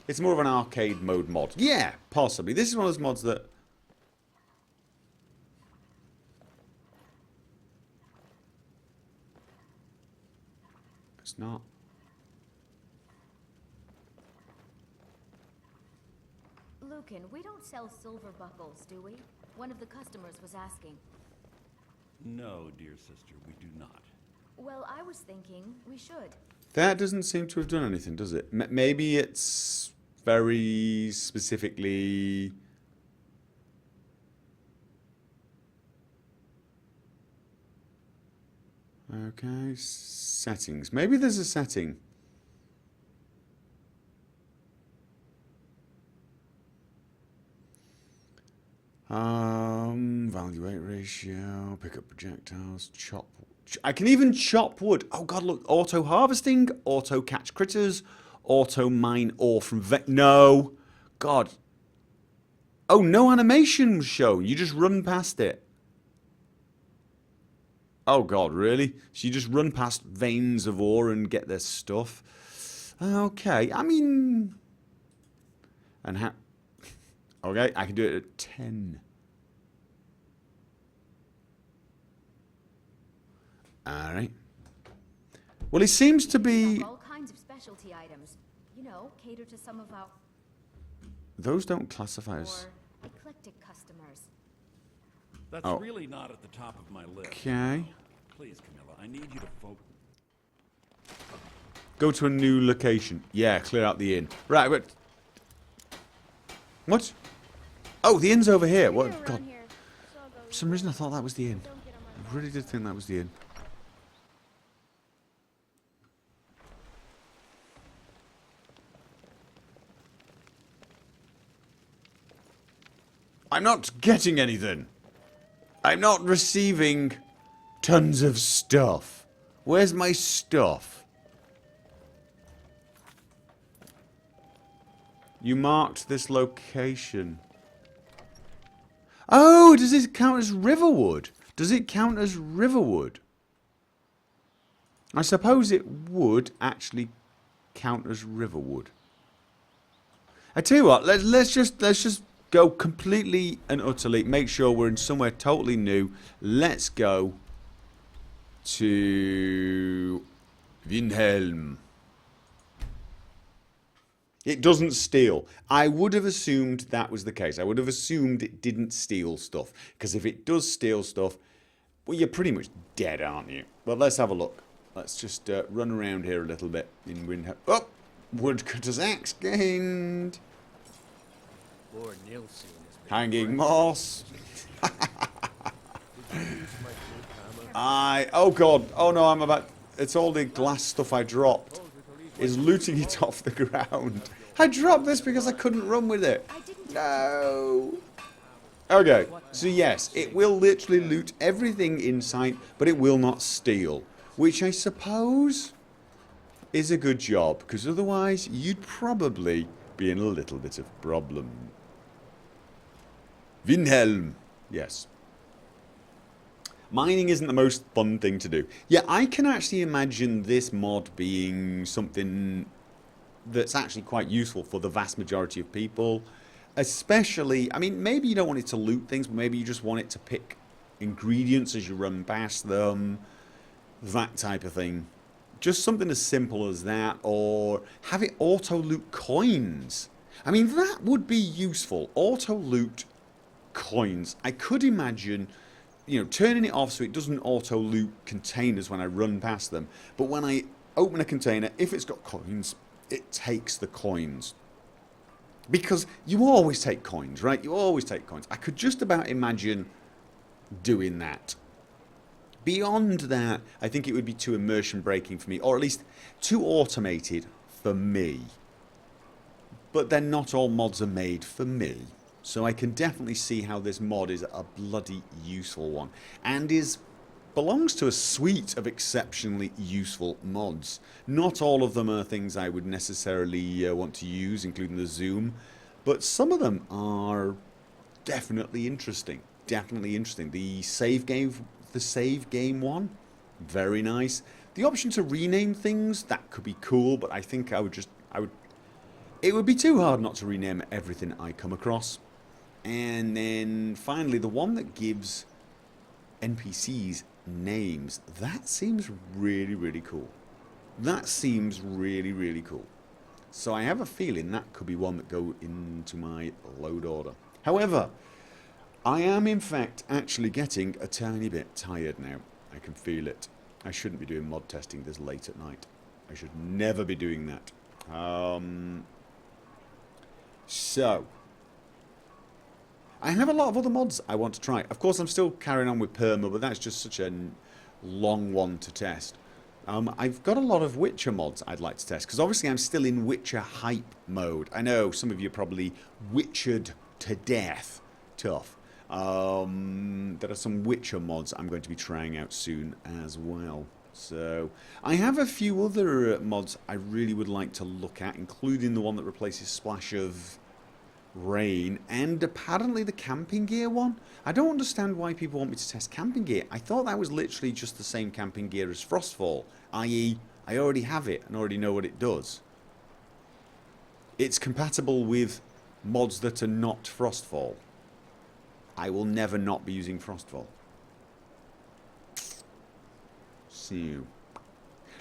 It's more of an arcade mode mod. Yeah, possibly. This is one of those mods that... It's not. Lucan, we don't sell silver buckles, do we? One of the customers was asking. No, dear sister, we do not. Well, I was thinking we should. That doesn't seem to have done anything, does it? Maybe it's very specifically... Okay, settings. Maybe there's a setting. Value weight ratio, pick up projectiles, chop. I can even chop wood. Oh god, look, auto harvesting, auto catch critters, auto mine ore from no, god. Oh, no animation was shown. You just run past it. Oh god, really? So you just run past veins of ore and get their stuff. Okay, I mean, and how? Okay, I can do it at 10. All right. Well, he seems to be... All kinds of specialty items. You know, cater to some of our... Those don't classify as... Or eclectic customers. That's Oh. really not at the top of my list. Okay. Please, Camilla, I need you to focus. Go to a new location. Yeah, clear out the inn. Right, but... What? Oh, the inn's over here. What? God. For some reason I thought that was the inn. I really did think that was the inn. I'm not getting anything. I'm not receiving tons of stuff. Where's my stuff? You marked this location. Oh, does it count as Riverwood? Does it count as Riverwood? I suppose it would actually count as Riverwood. I tell you what, let's just go completely and utterly, make sure we're in somewhere totally new. Let's go to Windhelm. It doesn't steal. I would have assumed that was the case. I would have assumed it didn't steal stuff. Because if it does steal stuff, well, you're pretty much dead, aren't you? But let's have a look. Let's just run around here a little bit in Windhelm. Oh! Woodcutter's axe gained. Lord Nilsson has been Hanging moss. Oh god. Oh no, I'm about... It's all the glass stuff I dropped. Is looting it off the ground. I dropped this because I couldn't run with it. No. Okay, so yes, it will literally loot everything in sight, but it will not steal. Which I suppose is a good job, because otherwise you'd probably be in a little bit of problem. Windhelm. Yes. Mining isn't the most fun thing to do. Yeah, I can actually imagine this mod being something that's actually quite useful for the vast majority of people. Especially, I mean, maybe you don't want it to loot things, but maybe you just want it to pick ingredients as you run past them. That type of thing. Just something as simple as that, or have it auto-loot coins. I mean, that would be useful. Auto-loot coins. I could imagine... You know, turning it off so it doesn't auto-loot containers when I run past them. But when I open a container, if it's got coins, it takes the coins. Because you always take coins, right? You always take coins. I could just about imagine doing that. Beyond that, I think it would be too immersion breaking for me. Or at least too automated for me. But then not all mods are made for me. So I can definitely see how this mod is a bloody useful one, and belongs to a suite of exceptionally useful mods. Not all of them are things I would necessarily want to use, including the zoom, but some of them are definitely interesting. Definitely interesting. The save game one, very nice. The option to rename things, that could be cool, but I think it would be too hard not to rename everything I come across. And then finally, the one that gives NPCs names, that seems really, really cool. That seems really, really cool. So I have a feeling that could be one that go into my load order. However, I am in fact actually getting a tiny bit tired now. I can feel it. I shouldn't be doing mod testing this late at night. I should never be doing that. So I have a lot of other mods I want to try. Of course, I'm still carrying on with Perma, but that's just such a long one to test. I've got a lot of Witcher mods I'd like to test, because obviously I'm still in Witcher hype mode. I know some of you are probably Witchered to death. Tough. There are some Witcher mods I'm going to be trying out soon as well. So I have a few other mods I really would like to look at, including the one that replaces Splash of Rain, and apparently the camping gear one. I don't understand why people want me to test camping gear. I thought that was literally just the same camping gear as Frostfall, i.e. I already have it and already know what it does. It's compatible with mods that are not Frostfall. I will never not be using Frostfall. So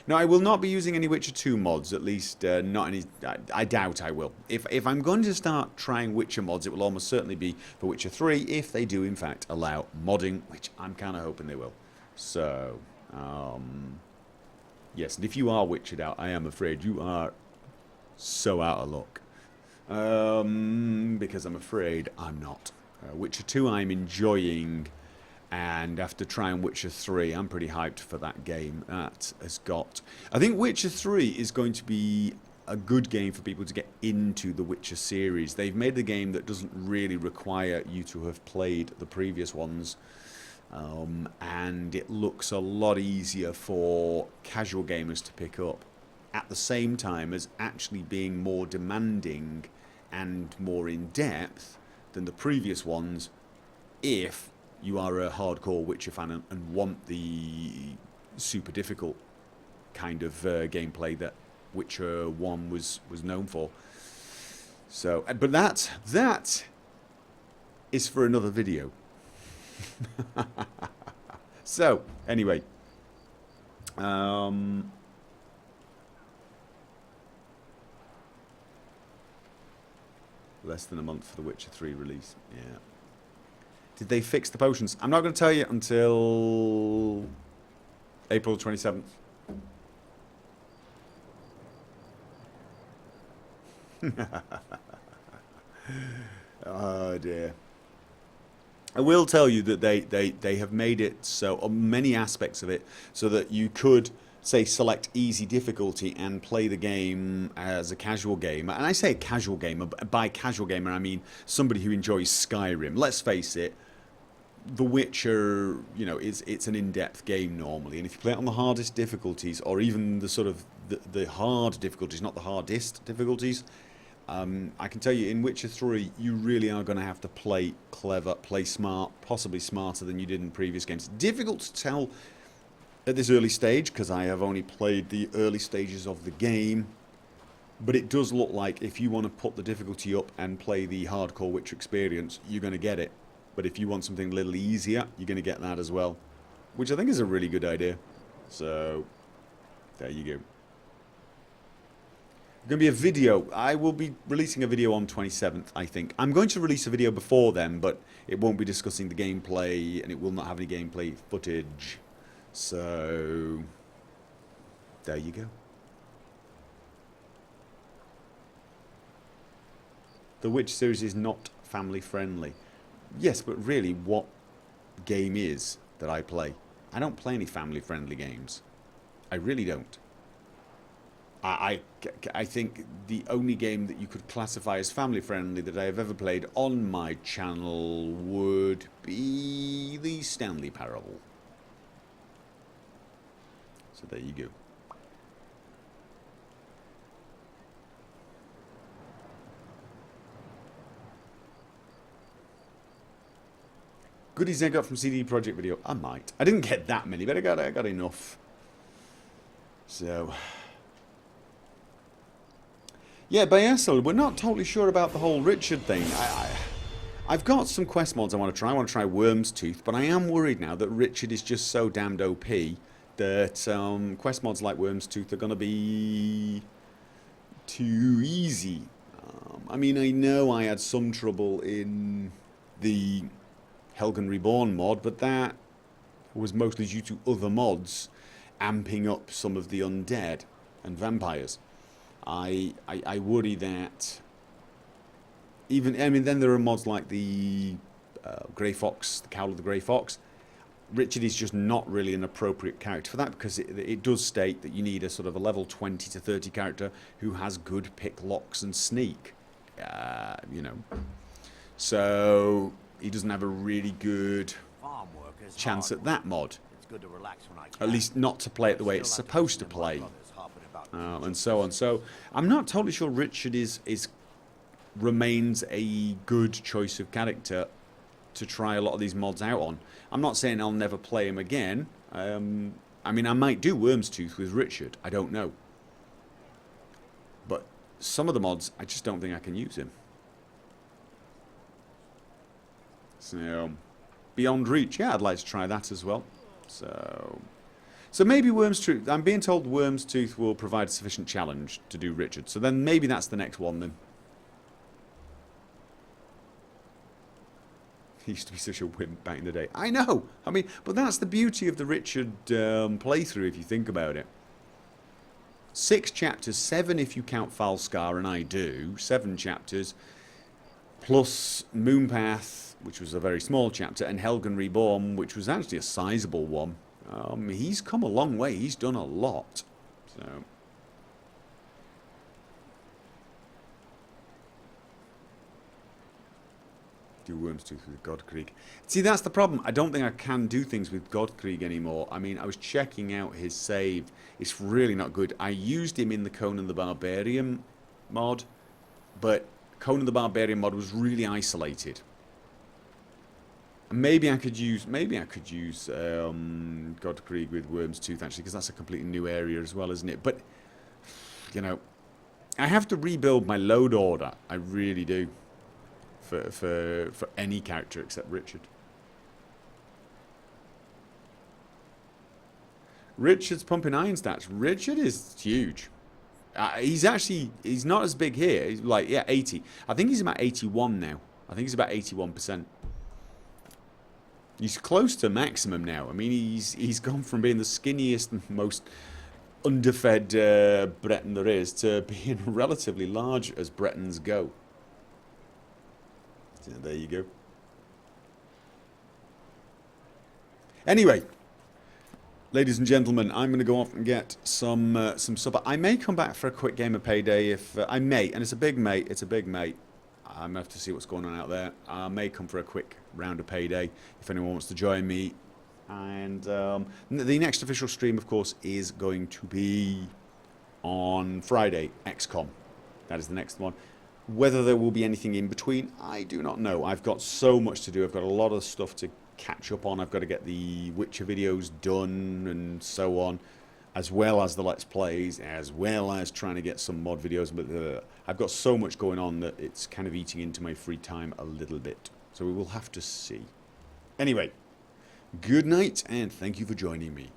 no, I will not be using any Witcher 2 mods, at least not any. I doubt I will. If I'm going to start trying Witcher mods, it will almost certainly be for Witcher 3, if they do in fact allow modding, which I'm kind of hoping they will. So, yes, and if you are Witchered out, I am afraid you are so out of luck. Because I'm afraid I'm not. Witcher 2 I'm enjoying, and after trying Witcher 3, I'm pretty hyped for that game. That has got... I think Witcher 3 is going to be a good game for people to get into the Witcher series. They've made a game that doesn't really require you to have played the previous ones. And it looks a lot easier for casual gamers to pick up, at the same time as actually being more demanding and more in-depth than the previous ones, if you are a hardcore Witcher fan and want the super difficult kind of gameplay that Witcher 1 was known for. So, but that is for another video. So, anyway, less than a month for the Witcher 3 release. Yeah. Did they fix the potions? I'm not going to tell you until April 27th. Oh dear. I will tell you that they have made it so, on many aspects of it, so that you could, say, select easy difficulty and play the game as a casual gamer. And I say a casual gamer, but by casual gamer I mean somebody who enjoys Skyrim. Let's face it, The Witcher, you know, it's an in-depth game normally, and if you play it on the hardest difficulties, or even the sort of the hard difficulties, not the hardest difficulties, I can tell you in Witcher 3 you really are going to have to play clever, play smart, possibly smarter than you did in previous games. Difficult to tell at this early stage, because I have only played the early stages of the game, but it does look like if you want to put the difficulty up and play the hardcore Witcher experience, you're going to get it. But if you want something a little easier, you're going to get that as well, which I think is a really good idea. So, there you go. Going to be a video. I will be releasing a video on 27th, I think. I'm going to release a video before then, but it won't be discussing the gameplay, and it will not have any gameplay footage. So, there you go. The Witch series is not family friendly. Yes, but really, what game is that I play? I don't play any family friendly games. I really don't. I think the only game that you could classify as family friendly that I have ever played on my channel would be the Stanley Parable. So there you go. Goodies I got from CD Projekt Video. I might. I didn't get that many, but I got enough. So yeah, Bayesel, we're not totally sure about the whole Richard thing. I've got some quest mods I want to try. I want to try Worm's Tooth, but I am worried now that Richard is just so damned OP that quest mods like Worm's Tooth are going to be too easy. I mean, I know I had some trouble in the Helgen Reborn mod, but that was mostly due to other mods amping up some of the undead and vampires. I worry that even, I mean, then there are mods like the Grey Fox, the Cowl of the Grey Fox. Richard is just not really an appropriate character for that, because it does state that you need a sort of a level 20 to 30 character who has good pick, locks and sneak. You know, so he doesn't have a really good chance at that mod. At least not to play it the way it's supposed to play. And so on. So I'm not totally sure Richard remains a good choice of character to try a lot of these mods out on. I'm not saying I'll never play him again. I mean, I might do Worm's Tooth with Richard. I don't know. But some of the mods, I just don't think I can use him. So, Beyond Reach, yeah, I'd like to try that as well. So maybe Worm's Tooth. I'm being told Worm's Tooth will provide a sufficient challenge to do Richard. So then maybe that's the next one then. He used to be such a wimp back in the day. I know. I mean, but that's the beauty of the Richard playthrough, if you think about it. 6 chapters, 7 if you count Falskar, and I do. 7 chapters, plus Moonpath, which was a very small chapter, and Helgen Reborn, which was actually a sizable one. He's come a long way. He's done a lot. So do Worm's Tooth with Godkrieg. See, that's the problem. I don't think I can do things with Godkrieg anymore. I mean, I was checking out his save. It's really not good. I used him in the Conan the Barbarian mod, but Conan the Barbarian mod was really isolated. Maybe I could use Godkrieg with Worm's Tooth, actually, because that's a completely new area as well, isn't it? But, you know, I have to rebuild my load order. I really do. For any character except Richard. Richard's pumping iron stats. Richard is huge. He's not as big here. He's like, yeah, 80. I think he's about 81 now. I think he's about 81%. He's close to maximum now. I mean, he's gone from being the skinniest and most underfed Breton there is to being relatively large as Bretons go. So there you go. Anyway, ladies and gentlemen, I'm going to go off and get some supper. I may come back for a quick game of Payday if I may, and it's a big mate. It's a big mate. I'm going to have to see what's going on out there. I may come for a quick round of Payday if anyone wants to join me. And the next official stream, of course, is going to be on Friday, XCOM. That is the next one. Whether there will be anything in between, I do not know. I've got so much to do. I've got a lot of stuff to catch up on. I've got to get the Witcher videos done and so on, as well as the Let's Plays, as well as trying to get some mod videos. But I've got so much going on that it's kind of eating into my free time a little bit. So we will have to see. Anyway, good night, and thank you for joining me.